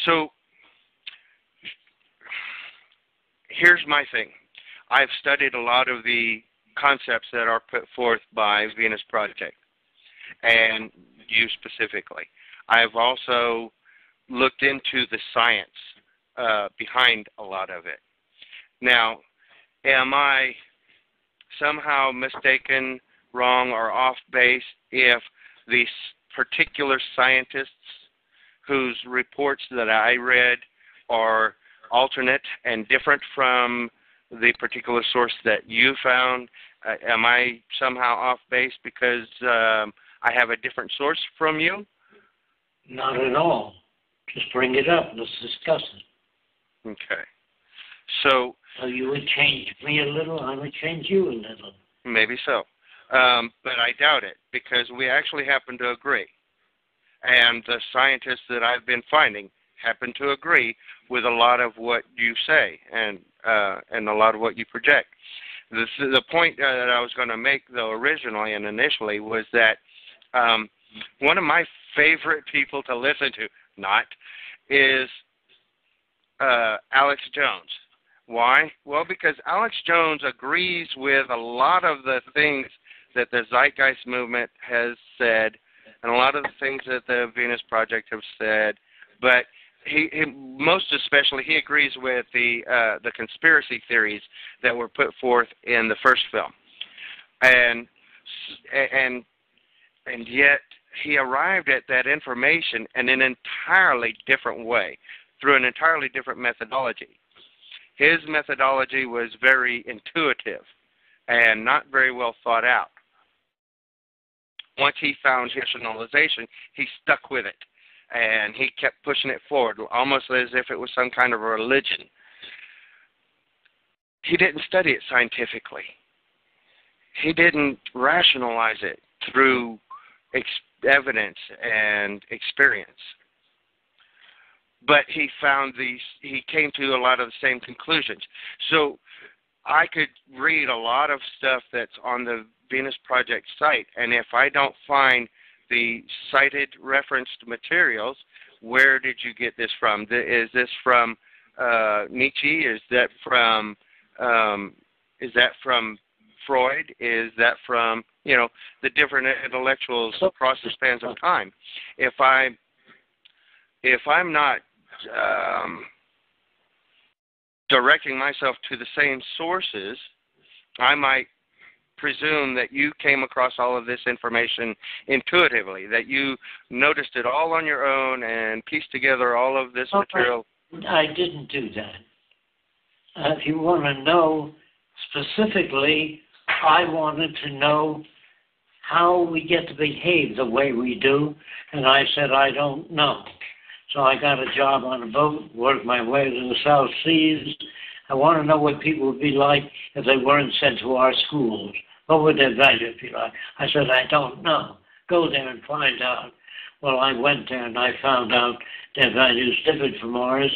so here's my thing. I've studied a lot of the concepts that are put forth by Venus Project, and you specifically. I've also looked into the science behind a lot of it. Now, am I somehow mistaken, wrong, or off base if these particular scientists whose reports that I read are alternate and different from the particular source that you found? Am I somehow off base because I have a different source from you? Not at all. Just bring it up. Let's discuss it. Okay. So you would change me a little, I would change you a little. Maybe so. But I doubt it, because we actually happen to agree. And the scientists that I've been finding happen to agree with a lot of what you say and a lot of what you project. The point that I was going to make, though, originally and initially, was that one of my favorite people to listen to, is Alex Jones. Why? Well, because Alex Jones agrees with a lot of the things that the Zeitgeist movement has said and a lot of the things that the Venus Project have said, but he most especially he agrees with the conspiracy theories that were put forth in the first film, and yet he arrived at that information in an entirely different way, through an entirely different methodology. His methodology was very intuitive and not very well thought out. Once he found his rationalization, he stuck with it. And he kept pushing it forward, almost as if it was some kind of a religion. He didn't study it scientifically. He didn't rationalize it through evidence and experience. But he came to a lot of the same conclusions. So I could read a lot of stuff that's on the Venus Project site, and if I don't find the cited referenced materials, where did you get this from? Is this from Nietzsche? Is that from Freud? Is that from, the different intellectuals across the spans of time? If I'm not directing myself to the same sources, I might presume that you came across all of this information intuitively, that you noticed it all on your own and pieced together all of this material. I didn't do that. If you want to know specifically, I wanted to know how we get to behave the way we do, and I said, I don't know. So I got a job on a boat, worked my way to the South Seas. I want to know what people would be like if they weren't sent to our schools. What would their values be like? I said, I don't know. Go there and find out. Well, I went there and I found out their values differed from ours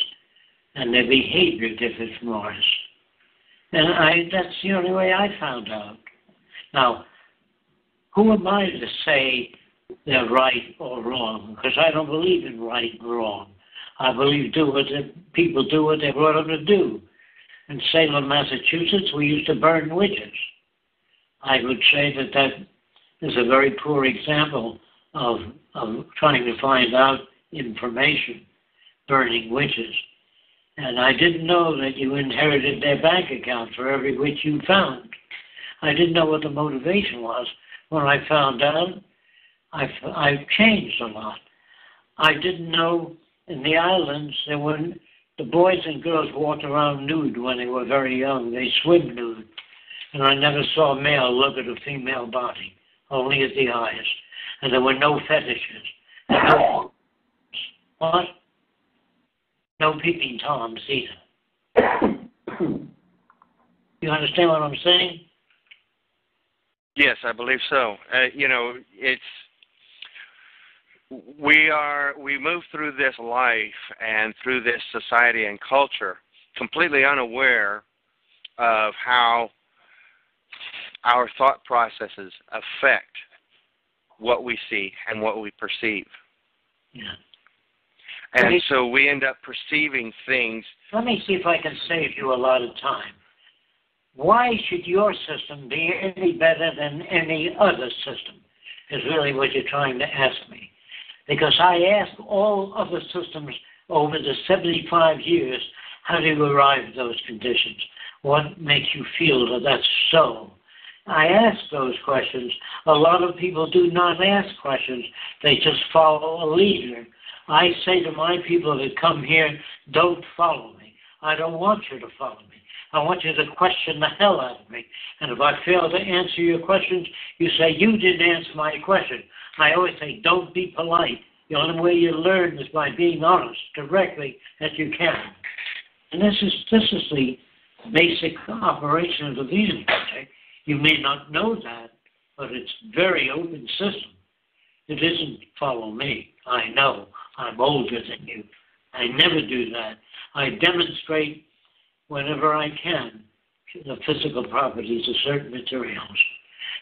and their behavior differed from ours. And that's the only way I found out. Now, who am I to say they're right or wrong? Because I don't believe in right and wrong. I believe people do what they're brought up to do. In Salem, Massachusetts, we used to burn witches. I would say that is a very poor example of trying to find out information, burning witches. And I didn't know that you inherited their bank account for every witch you found. I didn't know what the motivation was. When I found out, I changed a lot. I didn't know in the islands the boys and girls walked around nude when they were very young. They swim nude. And I never saw a male look at a female body, only at the eyes. And there were no fetishes. What? No peeping toms either. You understand what I'm saying? Yes, I believe so. We move through this life and through this society and culture completely unaware of how our thought processes affect what we see and what we perceive. Yeah. And so we end up perceiving things. Let me see if I can save you a lot of time. Why should your system be any better than any other system, is really what you're trying to ask me. Because I asked all other systems over the 75 years, how do you arrive at those conditions? What makes you feel that that's so? I ask those questions. A lot of people do not ask questions. They just follow a leader. I say to my people that come here, don't follow me. I don't want you to follow me. I want you to question the hell out of me. And if I fail to answer your questions, you say, you didn't answer my question. I always say, don't be polite. The only way you learn is by being honest, directly as you can. And this is the basic operation of the Venus Project. You may not know that, but it's a very open system. It isn't follow me. I know. I'm older than you. I never do that. I demonstrate whenever I can the physical properties of certain materials.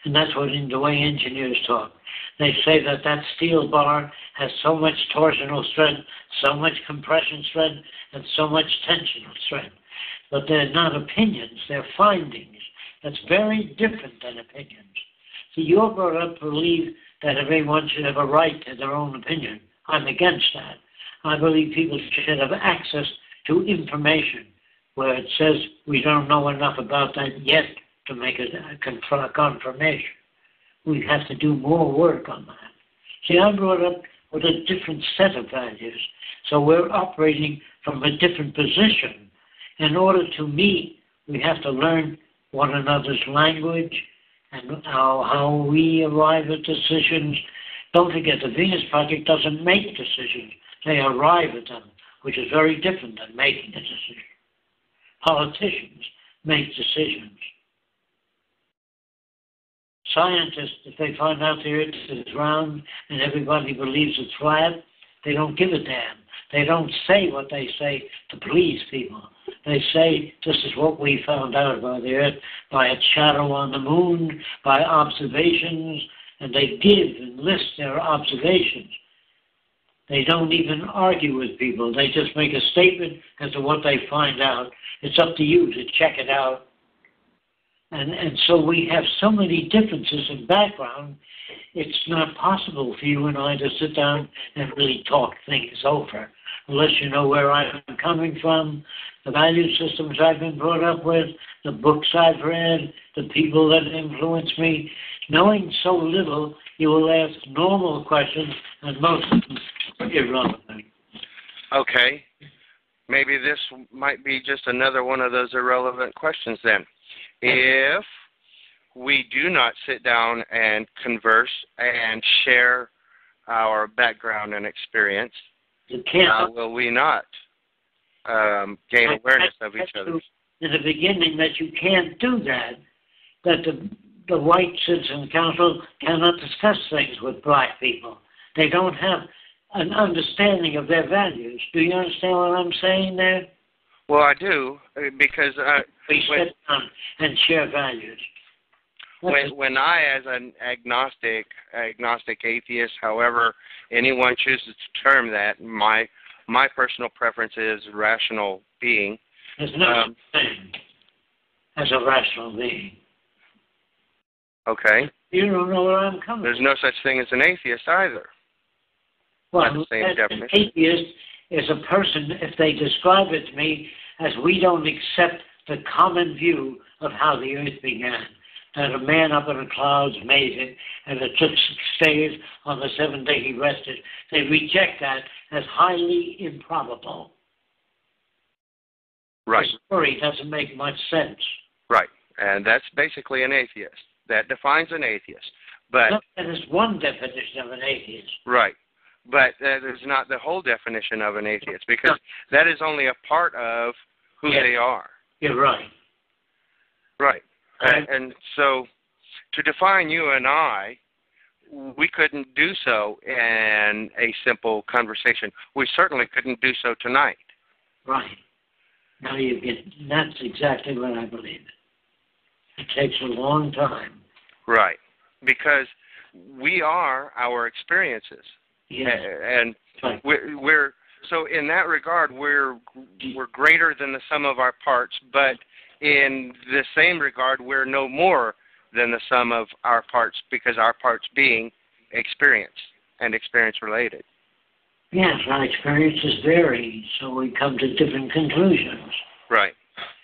And that's what the way engineers talk. They say that steel bar has so much torsional strength, so much compression strength, and so much tensional strength. But they're not opinions, they're findings. That's very different than opinions. So you're brought up to believe that everyone should have a right to their own opinion. I'm against that. I believe people should have access to information where it says we don't know enough about that yet to make a confirmation. We have to do more work on that. See, I'm brought up with a different set of values, so we're operating from a different position. In order to meet, we have to learn one another's language and how we arrive at decisions. Don't forget, the Venus Project doesn't make decisions. They arrive at them, which is very different than making a decision. Politicians make decisions. Scientists, if they find out the earth is round and everybody believes it's flat, they don't give a damn. They don't say what they say to please people. They say, this is what we found out about the earth by its shadow on the moon, by observations, and they give and list their observations. They don't even argue with people. They just make a statement as to what they find out. It's up to you to check it out. And so we have so many differences in background, it's not possible for you and I to sit down and really talk things over, unless you know where I'm coming from, the value systems I've been brought up with, the books I've read, the people that influence me. Knowing so little, you will ask normal questions, and most of them are irrelevant. Okay. Maybe this might be just another one of those irrelevant questions then. If we do not sit down and converse and share our background and experience, how will we not gain awareness of each other? In the beginning, that you can't do that, that the white citizen council cannot discuss things with black people. They don't have an understanding of their values. Do you understand what I'm saying there? Well, I do, because we sit down and share values. When I, as an agnostic atheist, however anyone chooses to term that, my personal preference is rational being. There's no such thing as a rational being. Okay. You don't know where I'm coming from. There's no such thing as an atheist either. Well, the same definition. An atheist is a person, if they describe it to me, as we don't accept the common view of how the earth began. That a man up in the clouds made it, and it took 6 days, on the 7th day he rested. They reject that as highly improbable. Right. The story doesn't make much sense. Right, and that's basically an atheist. That defines an atheist. But that is one definition of an atheist. Right, but that is not the whole definition of an atheist, because that is only a part of who they are. You're right. Right. And so, to define you and I, we couldn't do so in a simple conversation. We certainly couldn't do so tonight. Right. Now you get, that's exactly what I believe. It takes a long time. Right. Because we are our experiences. Yes. And right. we're so in that regard, we're greater than the sum of our parts, but in the same regard, we're no more than the sum of our parts, because our parts being experience and experience related. Yes, our experiences vary, so we come to different conclusions. Right.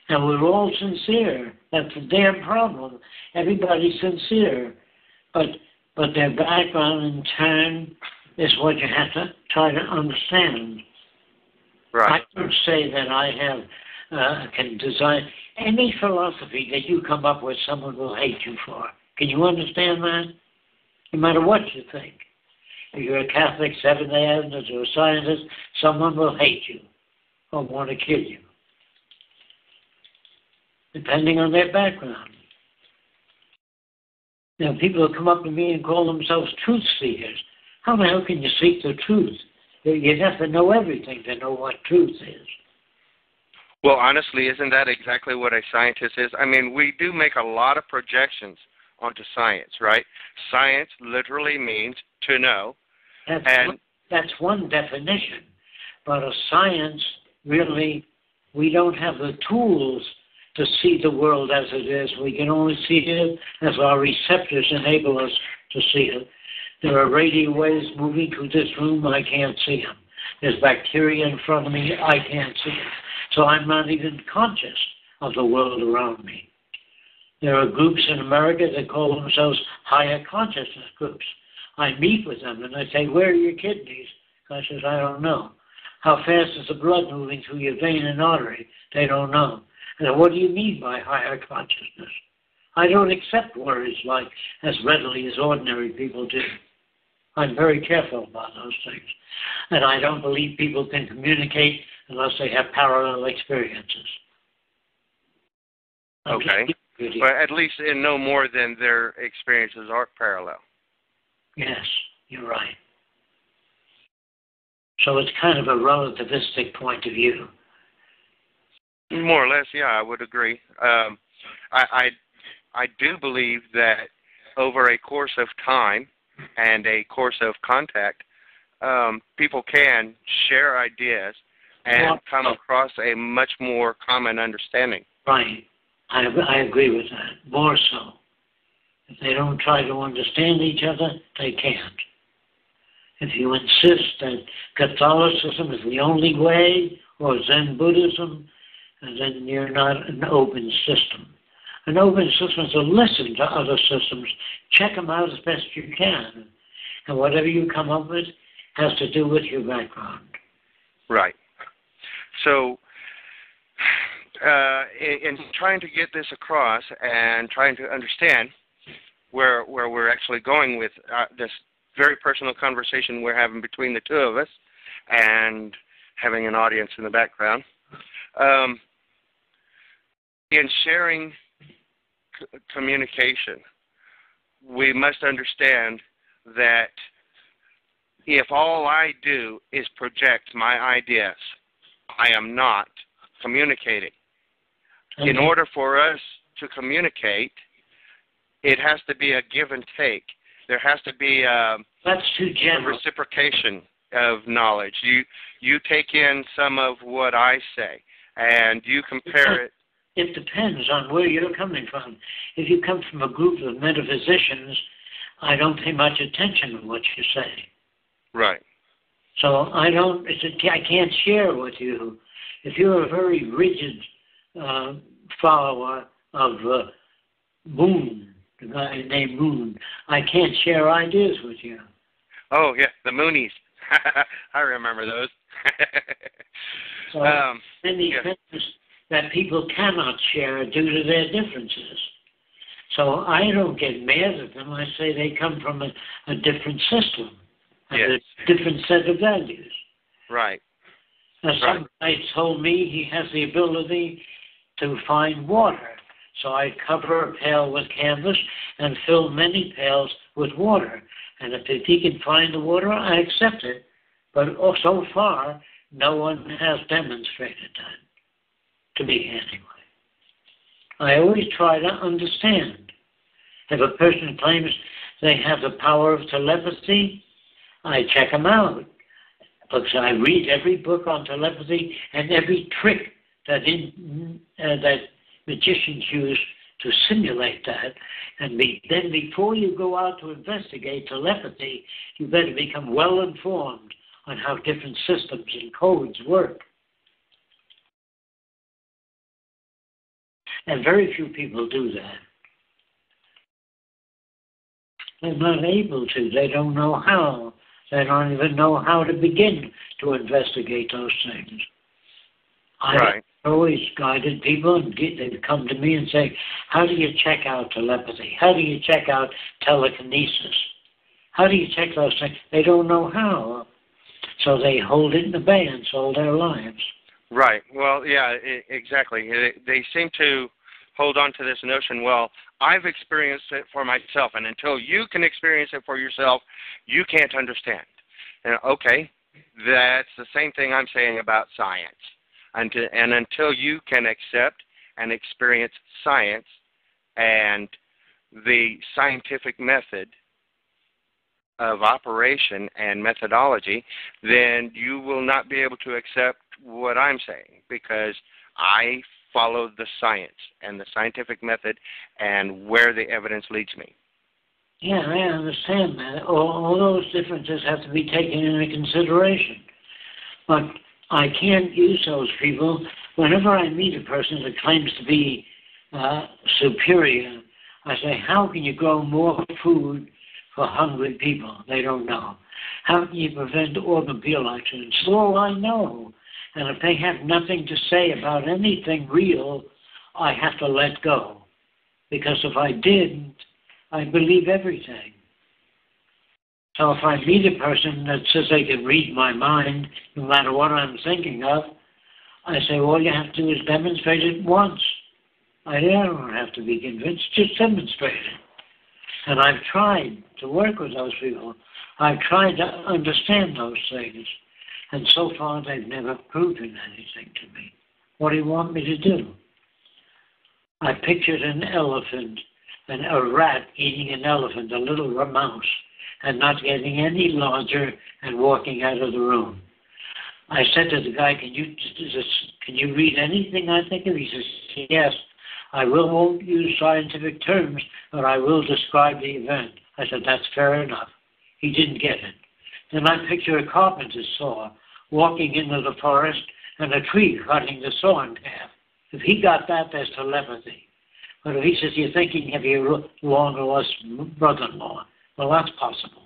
And we're all sincere. That's the damn problem. Everybody's sincere, but their background in turn is what you have to try to understand. Right. I don't say that I have can design any philosophy that you come up with. Someone will hate you for. Can you understand that? No matter what you think, if you're a Catholic, Seventh-day Adventist, or a scientist, someone will hate you or want to kill you, depending on their background. Now, people will come up to me and call themselves truth seekers. How the hell can you seek the truth? You have to know everything to know what truth is. Well, honestly, isn't that exactly what a scientist is? I mean, we do make a lot of projections onto science, right? Science literally means to know. That's one definition. But a science, really, we don't have the tools to see the world as it is. We can only see it as our receptors enable us to see it. There are radio waves moving through this room, I can't see them. There's bacteria in front of me, I can't see it. So I'm not even conscious of the world around me. There are groups in America that call themselves higher consciousness groups. I meet with them and I say, where are your kidneys? I says, I don't know. How fast is the blood moving through your vein and artery? They don't know. And what do you mean by higher consciousness? I don't accept words like as readily as ordinary people do. I'm very careful about those things. And I don't believe people can communicate unless they have parallel experiences. Okay. But at least in no more than their experiences are parallel. Yes, you're right. So it's kind of a relativistic point of view. More or less, yeah, I would agree. I do believe that over a course of time and a course of contact, people can share ideas and come across a much more common understanding. Right. I agree with that, more so. If they don't try to understand each other, they can't. If you insist that Catholicism is the only way, or Zen Buddhism, then you're not an open system. An open system is to listen to other systems, check them out as best you can, and whatever you come up with has to do with your background. Right. So, in trying to get this across and trying to understand where we're actually going with this very personal conversation we're having between the two of us and having an audience in the background, in sharing communication, we must understand that if all I do is project my ideas, I am not communicating. In order for us to communicate, it has to be a give and take. There has to be That's too general. a reciprocation of knowledge. You take in some of what I say, and you compare it. It depends on where you're coming from. If you come from a group of metaphysicians, I don't pay much attention to what you say. Right. So I can't share with you. If you're a very rigid follower of Moon, the guy named Moon, I can't share ideas with you. Oh, yeah, the Moonies. I remember those. So many things that people cannot share due to their differences. So I don't get mad at them. I say they come from a different system, a different set of values. Right. Now, some guy told me he has the ability to find water. So I cover a pail with canvas and fill many pails with water. And if he can find the water, I accept it. But so far, no one has demonstrated that, to me anyway. I always try to understand. If a person claims they have the power of telepathy, I check them out. Because I read every book on telepathy and every trick that magicians use to simulate that. And then before you go out to investigate telepathy, you better become well informed on how different systems and codes work. And very few people do that. They're not able to. They don't know how. They don't even know how to begin to investigate those things. I've always guided people, and they'd come to me and say, how do you check out telepathy? How do you check out telekinesis? How do you check those things? They don't know how. So they hold it in abeyance all their lives. Right. Well, yeah, exactly. They seem to hold on to this notion, well, I've experienced it for myself, and until you can experience it for yourself, you can't understand. And okay, that's the same thing I'm saying about science. And until you can accept and experience science and the scientific method of operation and methodology, then you will not be able to accept what I'm saying, because I follow the science and the scientific method and where the evidence leads me. Yeah, I understand that. All those differences have to be taken into consideration. But I can't use those people. Whenever I meet a person that claims to be superior, I say, how can you grow more food for hungry people? They don't know. How can you prevent automobile accidents? It's all I know. And if they have nothing to say about anything real, I have to let go. Because if I didn't, I'd believe everything. So if I meet a person that says they can read my mind, no matter what I'm thinking of, I say, all you have to do is demonstrate it once. I don't have to be convinced, just demonstrate it. And I've tried to work with those people. I've tried to understand those things. And so far, they've never proven anything to me. What do you want me to do? I pictured an elephant, and a rat eating an elephant, a little mouse, and not getting any larger and walking out of the room. I said to the guy, can you read anything I think of? He says, yes. I won't use scientific terms, but I will describe the event. I said, that's fair enough. He didn't get it. Then I picture a carpenter's saw walking into the forest and a tree cutting the saw in half. If he got that, there's telepathy. But if he says, you're thinking of your long-lost brother-in-law, well, that's possible.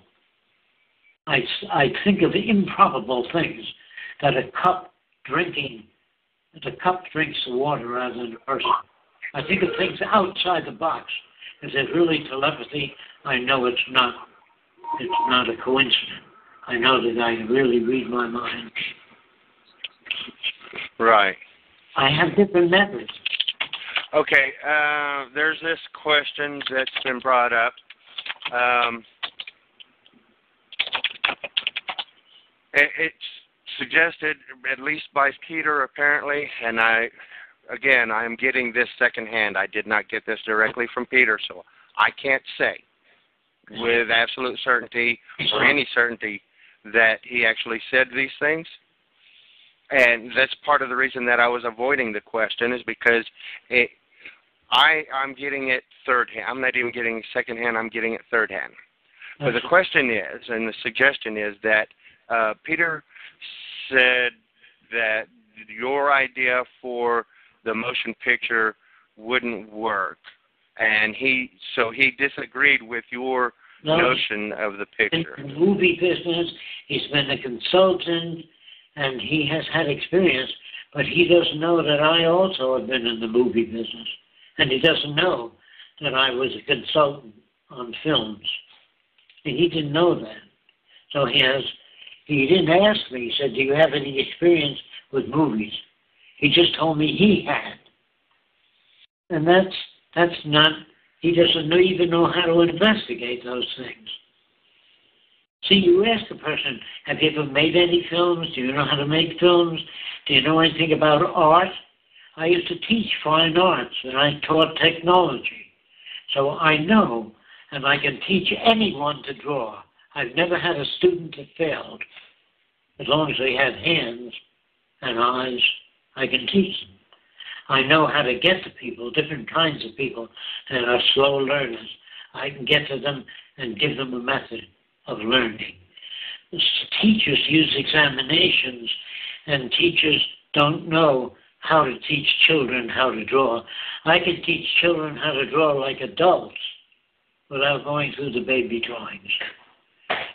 I think of improbable things, that the cup drinks the water rather than the person. I think of things outside the box. If there's really telepathy, I know it's not a coincidence. I know that I can really read my mind. Right. I have different methods. Okay, there's this question that's been brought up. It's suggested, at least by Peter apparently, and I'm getting this secondhand. I did not get this directly from Peter, so I can't say with absolute certainty or any certainty that he actually said these things. And that's part of the reason that I was avoiding the question, is because I'm getting it third hand. I'm not even getting it second hand. I'm getting it third hand. But the question is, and the suggestion is that Peter said that your idea for the motion picture wouldn't work, and he disagreed with your notion of the picture. In the movie business, he's been a consultant, and he has had experience, but he doesn't know that I also have been in the movie business, and he doesn't know that I was a consultant on films. And he didn't know that. So he didn't ask me. He said, do you have any experience with movies? He just told me he had. And that's not, he doesn't even know how to investigate those things. See, you ask a person, have you ever made any films? Do you know how to make films? Do you know anything about art? I used to teach fine arts, and I taught technology. So I know, and I can teach anyone to draw. I've never had a student that failed. As long as they had hands and eyes, I can teach them. I know how to get to people, different kinds of people that are slow learners. I can get to them and give them a method of learning. Teachers use examinations, and teachers don't know how to teach children how to draw. I can teach children how to draw like adults without going through the baby drawings,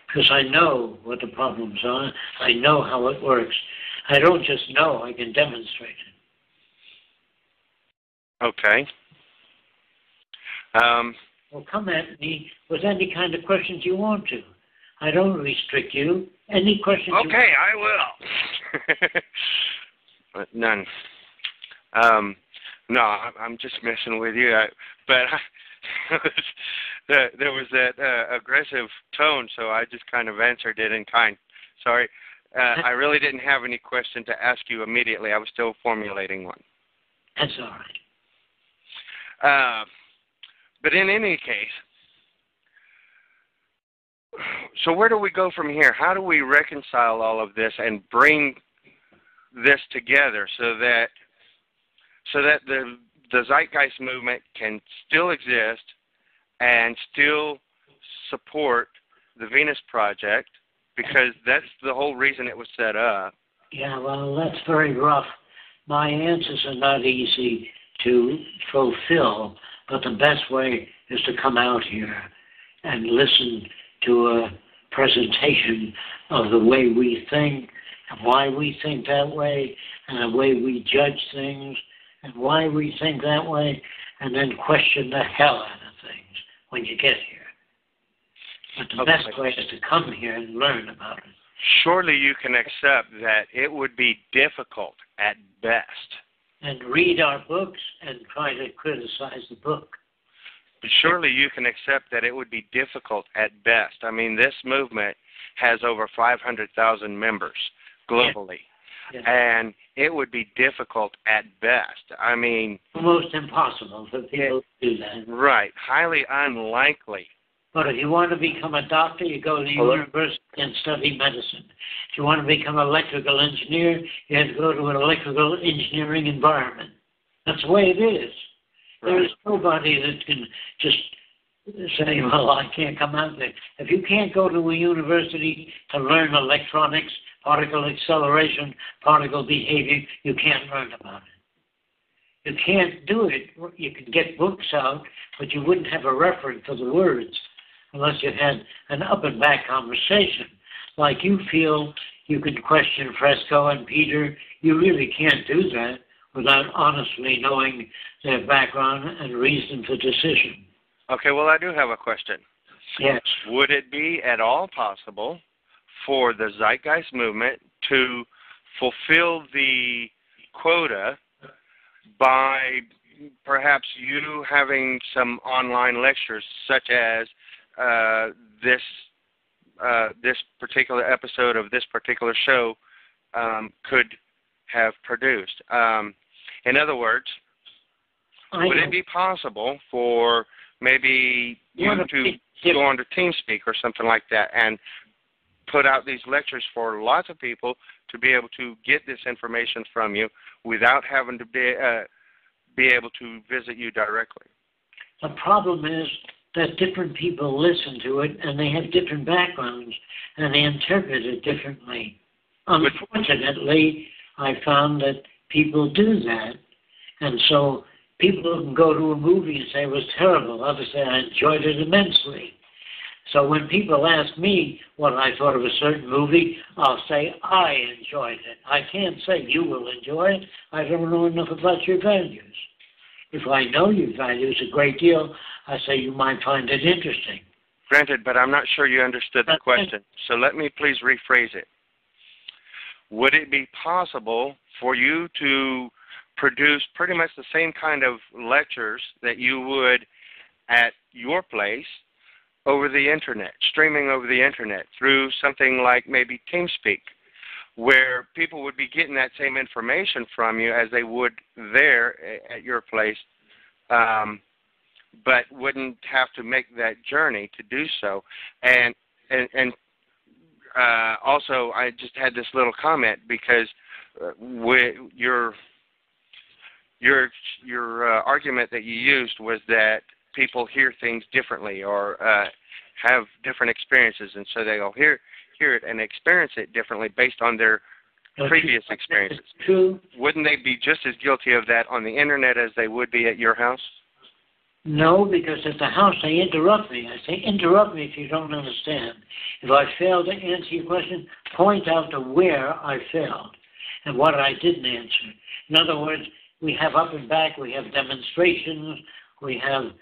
because I know what the problems are. I know how it works. I don't just know, I can demonstrate it. Okay. Well, come at me with any kind of questions you want to. I don't restrict you. Any questions you want. Okay, I will. None. No, I'm just messing with you. But there was that aggressive tone, so I just kind of answered it in kind. Sorry. I really didn't have any question to ask you immediately. I was still formulating one. That's all right. But in any case, so where do we go from here? How do we reconcile all of this and bring this together so that the Zeitgeist movement can still exist and still support the Venus Project, because that's the whole reason it was set up? Yeah, well, that's very rough. My answers are not easy to fulfill, but the best way is to come out here and listen to a presentation of the way we think, and why we think that way, and the way we judge things, and why we think that way, and then question the hell out of things when you get here. But the best way is to come here and learn about it. Surely you can accept that it would be difficult at best. And read our books and try to criticize the book. But surely you can accept that it would be difficult at best. I mean, this movement has over 500,000 members globally. Yes. And it would be difficult at best. I mean... almost impossible for people to do that. Right. Highly unlikely. But if you want to become a doctor, you go to the university and study medicine. If you want to become an electrical engineer, you have to go to an electrical engineering environment. That's the way it is. Right. There is nobody that can just say, well, I can't come out there. If you can't go to a university to learn electronics, particle acceleration, particle behavior, you can't learn about it. You can't do it. You can get books out, but you wouldn't have a reference for the words unless you had an up-and-back conversation. Like you feel you can question Fresco and Peter, you really can't do that without honestly knowing their background and reason for decision. Okay, well, I do have a question. Yes. Would it be at all possible for the Zeitgeist movement to fulfill the quota by perhaps you having some online lectures, such as this particular episode of this particular show could have produced? In other words, would it be possible for maybe you to go on to TeamSpeak or something like that and put out these lectures for lots of people to be able to get this information from you without having to be able to visit you directly? The problem is that different people listen to it and they have different backgrounds and they interpret it differently. Unfortunately, I found that people do that, and so people can go to a movie and say it was terrible. Others say I enjoyed it immensely. So when people ask me what I thought of a certain movie, I'll say I enjoyed it. I can't say you will enjoy it. I don't know enough about your values. If I know your values a great deal, I say you might find it interesting. Granted, but I'm not sure you understood the question. So let me please rephrase it. Would it be possible for you to produce pretty much the same kind of lectures that you would at your place over the internet, streaming over the internet through something like maybe TeamSpeak, where people would be getting that same information from you as they would there at your place, but wouldn't have to make that journey to do so? And also, I just had this little comment because your argument that you used was that people hear things differently or have different experiences, and so they'll hear it and experience it differently based on their previous experiences. True. Wouldn't they be just as guilty of that on the internet as they would be at your house? No, because at the house they interrupt me. I say, interrupt me if you don't understand. If I fail to answer your question, point out to where I failed and what I didn't answer. In other words, we have up and back, we have demonstrations, we have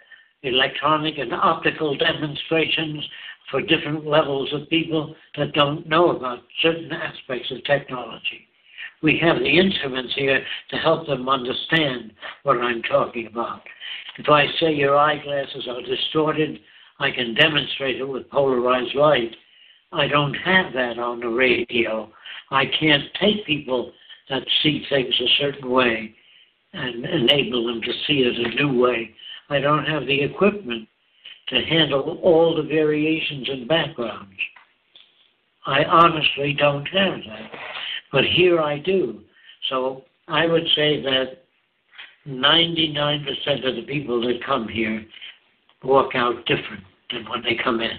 electronic and optical demonstrations for different levels of people that don't know about certain aspects of technology. We have the instruments here to help them understand what I'm talking about. If I say your eyeglasses are distorted, I can demonstrate it with polarized light. I don't have that on the radio. I can't take people that see things a certain way and enable them to see it a new way. I don't have the equipment to handle all the variations and backgrounds. I honestly don't have that. But here I do. So I would say that 99% of the people that come here walk out different than when they come in.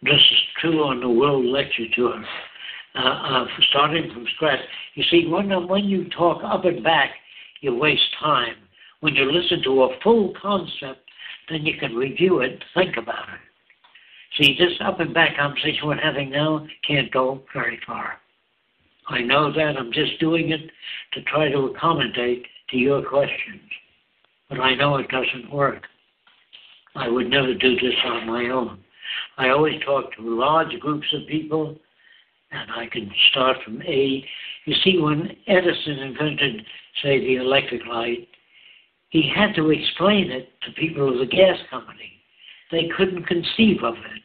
This is true on the World Lecture Tour. Starting from scratch. You see, when you talk up and back, you waste time. When you listen to a full concept, then you can review it and think about it. See, this up and back conversation we're having now can't go very far. I know that. I'm just doing it to try to accommodate to your questions. But I know it doesn't work. I would never do this on my own. I always talk to large groups of people, and I can start from A. You see, when Edison invented, say, the electric light, he had to explain it to people of the gas company. They couldn't conceive of it.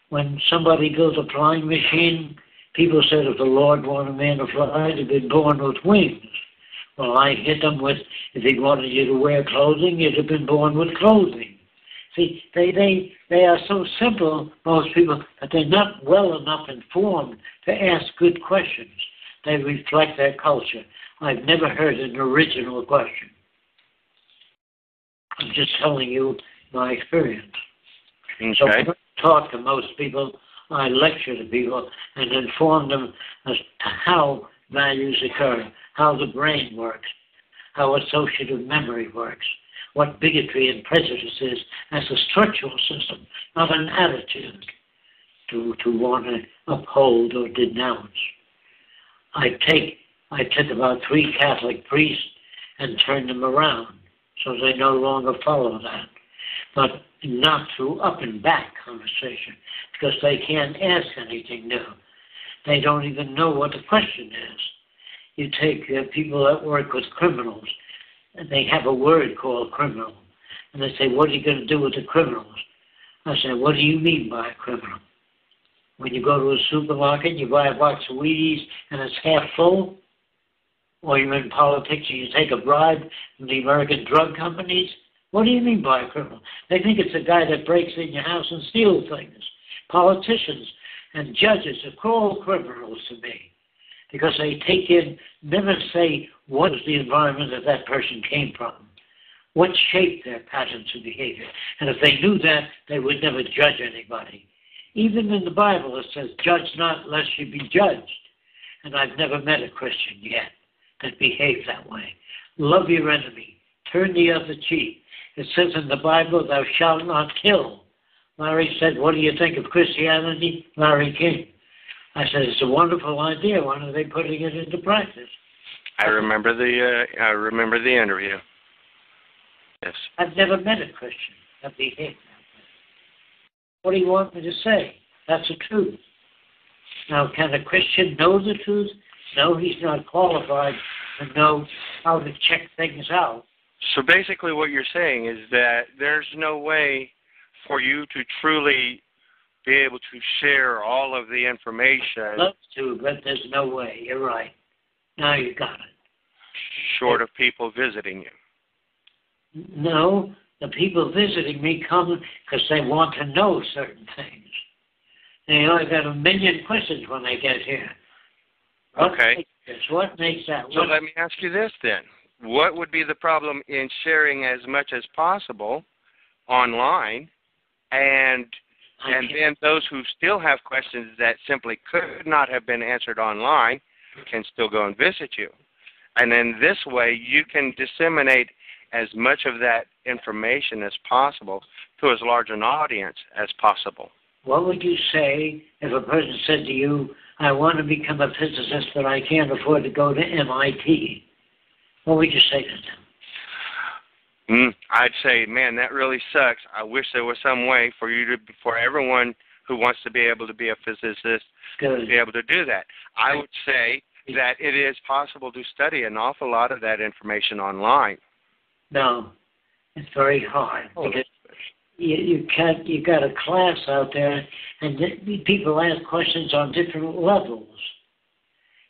When somebody built a flying machine, people said if the Lord wanted man to fly, he'd been born with wings. Well, I hit them with, if he wanted you to wear clothing, you'd have been born with clothing. See, they are so simple, most people, but they're not well enough informed to ask good questions. They reflect their culture. I've never heard an original question. I'm just telling you my experience. Okay. So when I talk to most people, I lecture to people and inform them as to how values occur, how the brain works, how associative memory works, what bigotry and prejudice is as a structural system, not an attitude to want to uphold or denounce. I took about 3 Catholic priests and turned them around so they no longer follow that, but not through up and back conversation, because they can't ask anything new. They don't even know what the question is. You take people that work with criminals, and they have a word called criminal, and they say, what are you going to do with the criminals? I say, what do you mean by a criminal? When you go to a supermarket, you buy a box of Wheaties and it's half full? Or you're in politics and you take a bribe from the American drug companies? What do you mean by a criminal? They think it's a guy that breaks in your house and steals things. Politicians and judges are all criminals to me, because they take in, never say what is the environment that person came from, what shaped their patterns of behavior. And if they knew that, they would never judge anybody. Even in the Bible it says, judge not lest you be judged. And I've never met a Christian yet that behaves that way. Love your enemy. Turn the other cheek. It says in the Bible, thou shalt not kill. Larry said, what do you think of Christianity? Larry King. I said, it's a wonderful idea. When are they putting it into practice? I remember the interview. Yes. I've never met a Christian that behaved that way. What do you want me to say? That's the truth. Now, can a Christian know the truth? No, he's not qualified to know how to check things out. So basically what you're saying is that there's no way for you to truly be able to share all of the information. I'd love to, but there's no way. You're right. Now you got it. Short of people visiting you. No, the people visiting me come because they want to know certain things. They only got a million questions when they get here. Okay. What makes that? So let me ask you this then. What would be the problem in sharing as much as possible online, and then those who still have questions that simply could not have been answered online can still go and visit you? And then this way you can disseminate as much of that information as possible to as large an audience as possible. What would you say if a person said to you, I want to become a physicist, but I can't afford to go to MIT? What would you say to them? I'd say, man, that really sucks. I wish there was some way for everyone who wants to be able to be a physicist to be able to do that. I would say that it is possible to study an awful lot of that information online. No, it's very hard. Because you got a class out there, and people ask questions on different levels.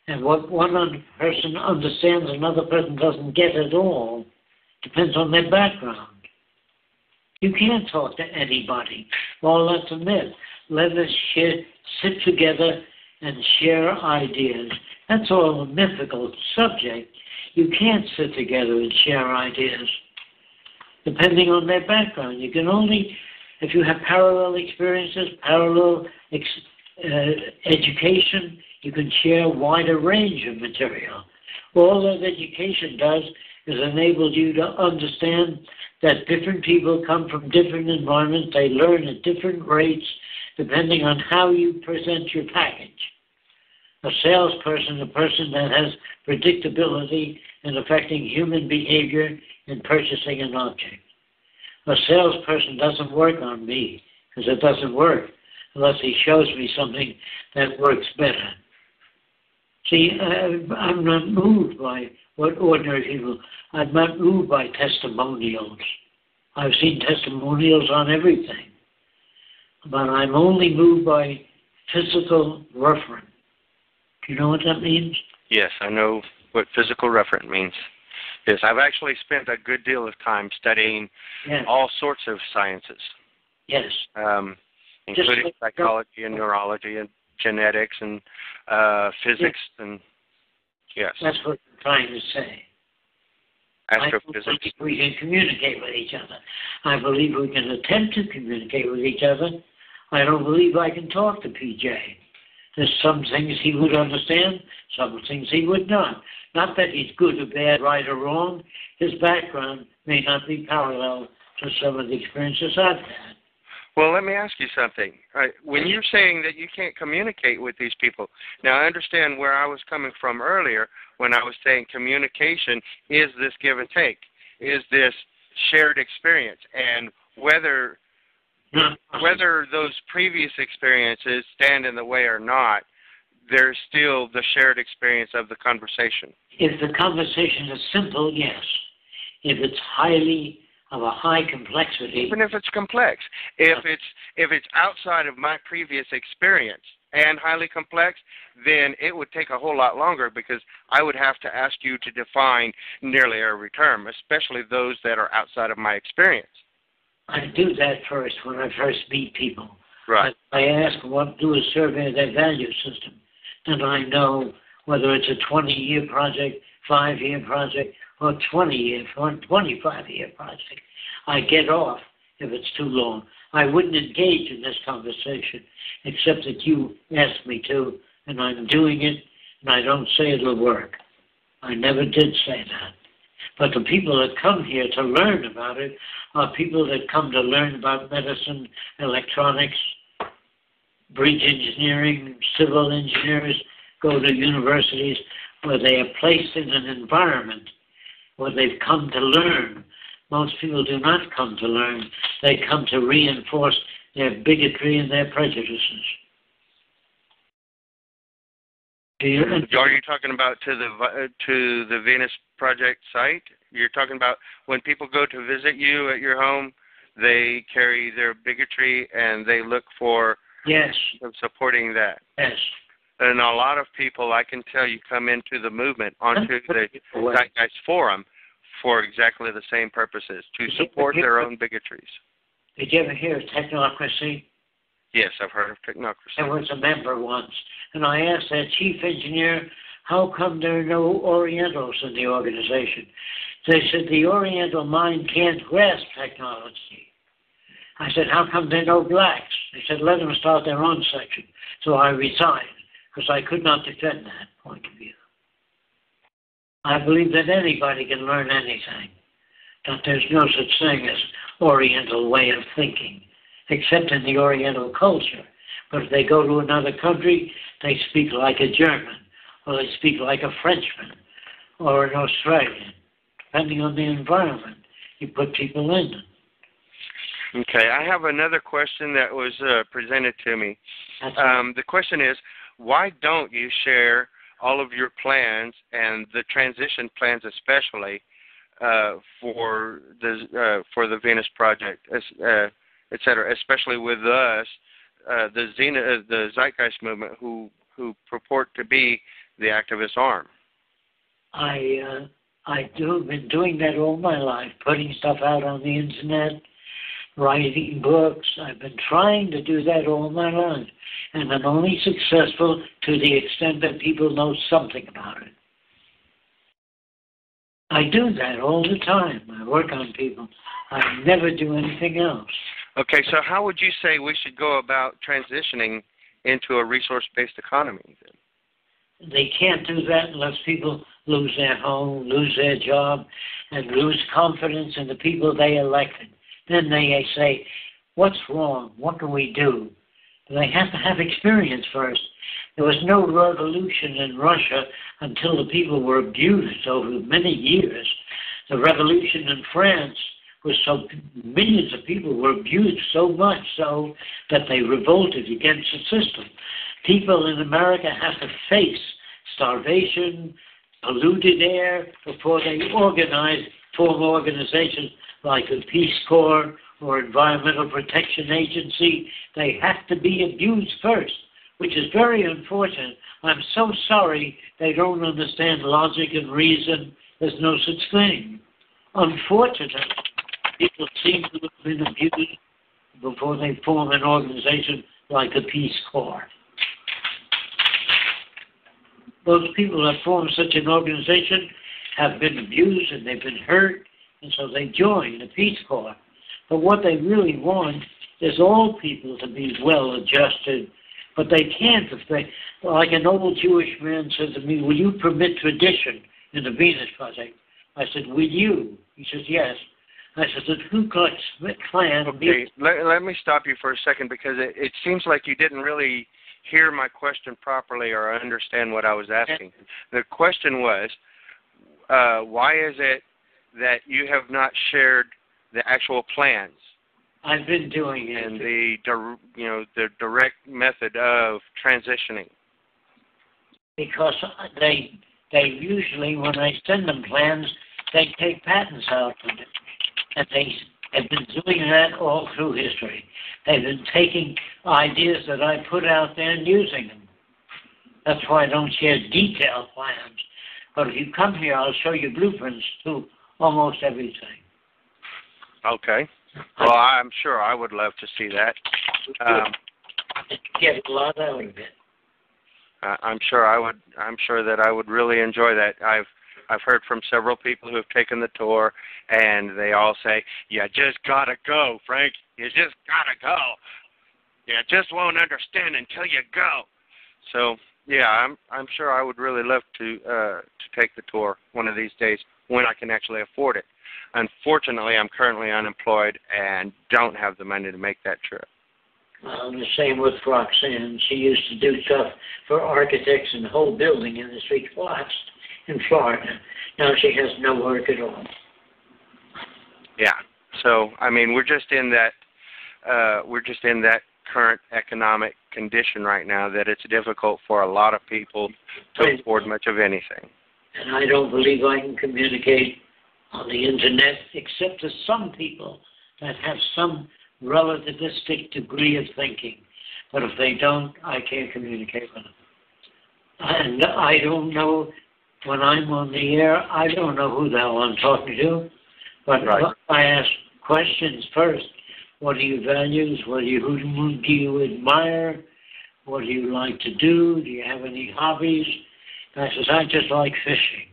And what one person understands, another person doesn't get at all. Depends on their background. You can't talk to anybody. Well, that's a myth. Let us sit together and share ideas. That's all a mythical subject. You can't sit together and share ideas. Depending on their background. You can only, if you have parallel experiences, parallel education, you can share a wider range of material. All that education does is enable you to understand that different people come from different environments. They learn at different rates depending on how you present your package. A salesperson, a person that has predictability in affecting human behavior in purchasing an object. A salesperson doesn't work on me because it doesn't work unless he shows me something that works better. See, I'm not moved by what ordinary people, I'm not moved by testimonials. I've seen testimonials on everything, but I'm only moved by physical reference. Do you know what that means? Yes, I know what physical reference means. Yes, I've actually spent a good deal of time studying all sorts of sciences. Yes. Including psychology and neurology and genetics and physics and, yes. That's what I'm trying to say. Astrophysics. I believe we can communicate with each other. I believe we can attempt to communicate with each other. I don't believe I can talk to PJ. There's some things he would understand, some things he would not. Not that he's good or bad, right or wrong. His background may not be parallel to some of the experiences I've had. Well, let me ask you something. When you're saying that you can't communicate with these people, now I understand where I was coming from earlier when I was saying communication is this give and take, is this shared experience, and whether those previous experiences stand in the way or not, there's still the shared experience of the conversation. If the conversation is simple, yes. If it's of a high complexity. Even if it's complex. If it's outside of my previous experience and highly complex, then it would take a whole lot longer because I would have to ask you to define nearly every term, especially those that are outside of my experience. I do that first when I first meet people. Right. I ask them do a survey of their value system. And I know whether it's a 20-year project, 5-year project, or 20-year, 25-year project. I get off if it's too long. I wouldn't engage in this conversation except that you asked me to, and I'm doing it, and I don't say it'll work. I never did say that. But the people that come here to learn about it are people that come to learn about medicine, electronics, bridge engineering, civil engineers, go to universities where they are placed in an environment where they've come to learn. Most people do not come to learn. They come to reinforce their bigotry and their prejudices. Are you talking about to the Venus Project site? You're talking about when people go to visit you at your home, they carry their bigotry and they look for supporting that. Yes. And a lot of people, I can tell you, come into the movement, onto the Zeitgeist Forum for exactly the same purposes, to support their own bigotries. Did you ever hear of technocracy? Yes, I've heard of technocracy. I was a member once, and I asked that chief engineer, how come there are no Orientals in the organization? They said the Oriental mind can't grasp technology. I said, how come there are no blacks? They said, let them start their own section. So I resigned, because I could not defend that point of view. I believe that anybody can learn anything, that there's no such thing as Oriental way of thinking, except in the Oriental culture. But if they go to another country, they speak like a German, or they speak like a Frenchman, or an Australian, depending on the environment you put people in. Okay, I have another question that was presented to me. The question is, why don't you share all of your plans and the transition plans, especially for the Venus Project, et cetera, especially with us, the Zeitgeist movement, who purport to be the activist arm? I've been doing that all my life, putting stuff out on the internet, writing books. I've been trying to do that all my life, and I'm only successful to the extent that people know something about it. I do that all the time. I work on people. I never do anything else. Okay, so how would you say we should go about transitioning into a resource-based economy then? They can't do that unless people lose their home, lose their job, and lose confidence in the people they elected. Then they say, what's wrong? What can we do? They have to have experience first. There was no revolution in Russia until the people were abused over many years. The revolution in France was so millions of people were abused so much so that they revolted against the system. People in America have to face starvation, polluted air before they form organizations like the Peace Corps or Environmental Protection Agency. They have to be abused first, which is very unfortunate. I'm so sorry they don't understand logic and reason. There's no such thing. Unfortunately, people seem to have been abused before they form an organization like the Peace Corps. Those people that form such an organization have been abused and they've been hurt, and so they join the Peace Corps. But what they really want is all people to be well adjusted, but they can't if they, like an old Jewish man said to me, will you permit tradition in the Venus Project? I said, will you? He says, yes. I said, the Ku Klux Klan... Okay, let me stop you for a second because it seems like you didn't really hear my question properly or understand what I was asking. The question was, why is it that you have not shared the actual plans? I've been doing it. And the direct method of transitioning. Because they usually, when I send them plans, they take patents out of it. And they have been doing that all through history. They've been taking ideas that I put out there and using them. That's why I don't share detailed plans. But if you come here, I'll show you blueprints to almost everything. Okay. Well, I'm sure I would love to see that. Get a lot out of it. I'm sure I would. I'm sure that I would really enjoy that. I've heard from several people who have taken the tour, and they all say, "You just gotta go, Frank. You just gotta go. You just won't understand until you go." So, yeah, I'm sure I would really love to take the tour one of these days when I can actually afford it. Unfortunately, I'm currently unemployed and don't have the money to make that trip. The same with Roxanne. She used to do stuff for architects and the whole building industry collapsed in Florida. Now she has no work at all. Yeah. So, I mean, we're just in that current economic condition right now that it's difficult for a lot of people to afford much of anything. And I don't believe I can communicate on the internet except to some people that have some relativistic degree of thinking. But if they don't, I can't communicate with them. And I don't know, when I'm on the air, I don't know who the hell I'm talking to. But right. I ask questions first. What are your values? Who do you admire? What do you like to do? Do you have any hobbies? I says, I just like fishing.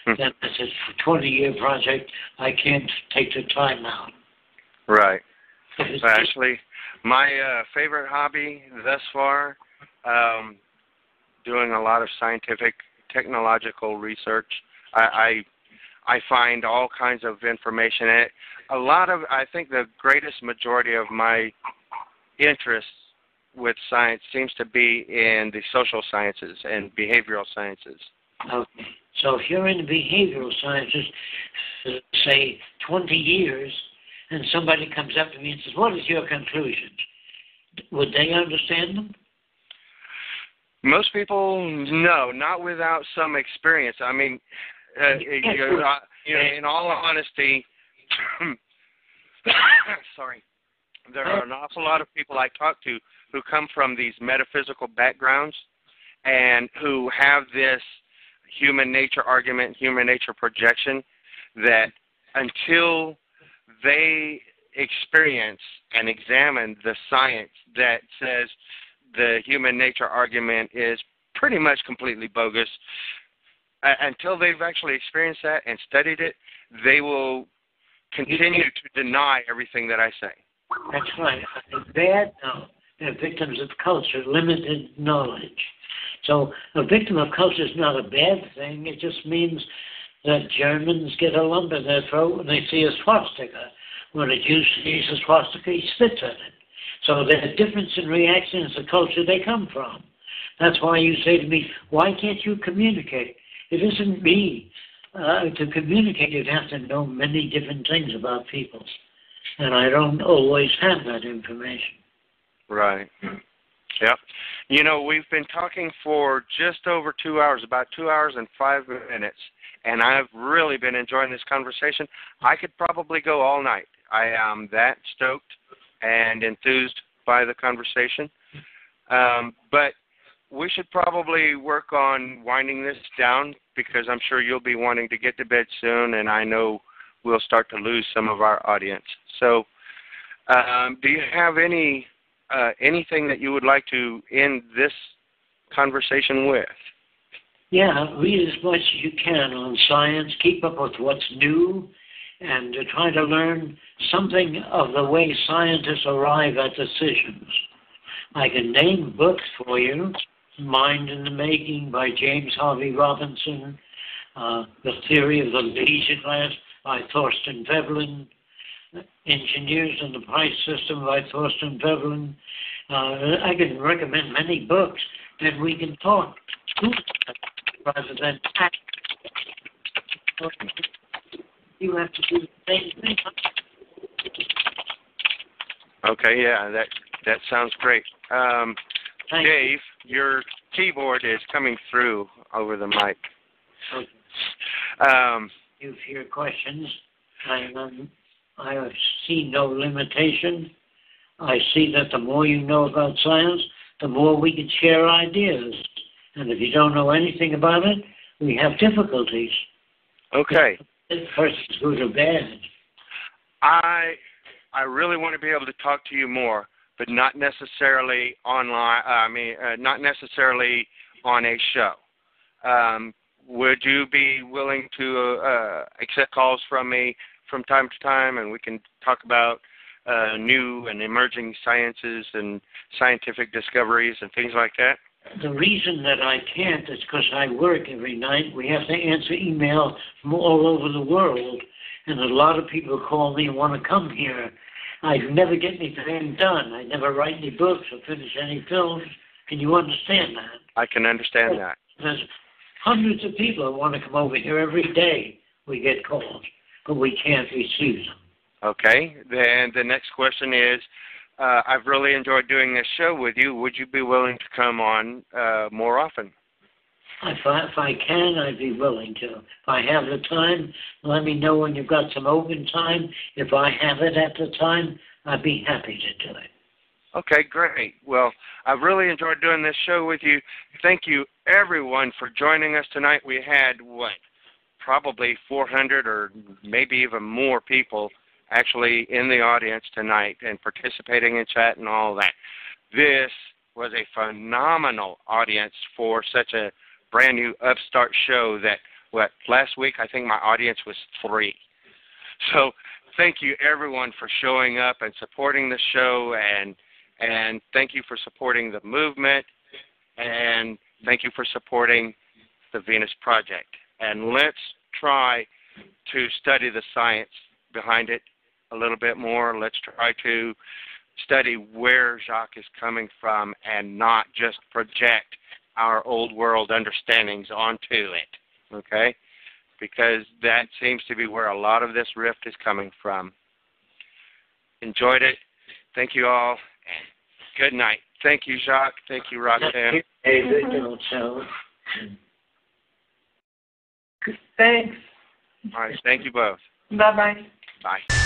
Then I said, for a 20-year project, I can't take the time out. Right. Well, actually, my favorite hobby thus far, doing a lot of scientific, technological research. I find all kinds of information in it. I think the greatest majority of my interests with science seems to be in the social sciences and behavioral sciences. Okay. So if you're in behavioral sciences, say 20 years, and somebody comes up to me and says, what is your conclusions? Would they understand them? Most people, no, not without some experience. I mean, in all honesty, sorry, there are an awful lot of people I talk to who come from these metaphysical backgrounds and who have this human nature argument, human nature projection, that until they experience and examine the science that says the human nature argument is pretty much completely bogus, until they've actually experienced that and studied it, they will continue to deny everything that I say. That's right. They're victims of culture, limited knowledge. So a victim of culture is not a bad thing. It just means that Germans get a lump in their throat when they see a swastika. When a Jew sees a swastika, he spits at it. So there's a difference in reaction as the culture they come from. That's why you say to me, why can't you communicate? It isn't me. to communicate, you'd have to know many different things about people. And I don't always have that information. Right. Yep. You know, we've been talking for just over 2 hours, about 2 hours and 5 minutes, and I've really been enjoying this conversation. I could probably go all night. I am that stoked and enthused by the conversation. But we should probably work on winding this down because I'm sure you'll be wanting to get to bed soon, and I know we'll start to lose some of our audience. So do you have anything that you would like to end this conversation with? Yeah, read as much as you can on science, keep up with what's new, and to try to learn something of the way scientists arrive at decisions. I can name books for you: Mind in the Making by James Harvey Robinson, The Theory of the Leisure Class by Thorsten Veblen, Engineers in the Price System by Thorsten Veblen. I can recommend many books, and we can talk rather than act. You have to do the same thing. Okay, yeah, that sounds great. Dave, your keyboard is coming through over the mic. Okay. If your questions, I see no limitation. I see that the more you know about science, the more we can share ideas. And if you don't know anything about it, we have difficulties. Okay. First, good or bad. I really want to be able to talk to you more, but not necessarily online. Not necessarily on a show. Would you be willing to accept calls from me from time to time, and we can talk about new and emerging sciences and scientific discoveries and things like that? The reason that I can't is because I work every night. We have to answer email from all over the world, and a lot of people call me and want to come here. I never get anything done. I never write any books or finish any films. Can you understand that? I can understand that. There's hundreds of people who want to come over here every day. We get calls, but we can't receive them. Okay. Then the next question is, I've really enjoyed doing this show with you. Would you be willing to come on more often? If I can, I'd be willing to. If I have the time, let me know when you've got some open time. If I have it at the time, I'd be happy to do it. Okay, great. Well, I've really enjoyed doing this show with you. Thank you, everyone, for joining us tonight. We had, probably 400 or maybe even more people actually in the audience tonight and participating in chat and all that. This was a phenomenal audience for such a brand new upstart show that, last week I think my audience was 3. So thank you everyone for showing up and supporting the show, and thank you for supporting the movement, and thank you for supporting the Venus Project. And let's try to study the science behind it a little bit more. Let's try to study where Jacques is coming from and not just project our old world understandings onto it, okay? Because that seems to be where a lot of this rift is coming from. Enjoyed it. Thank you all, and good night. Thank you, Jacques. Thank you, Roxanne. Thanks. All right, thank you both. Bye-bye. Bye.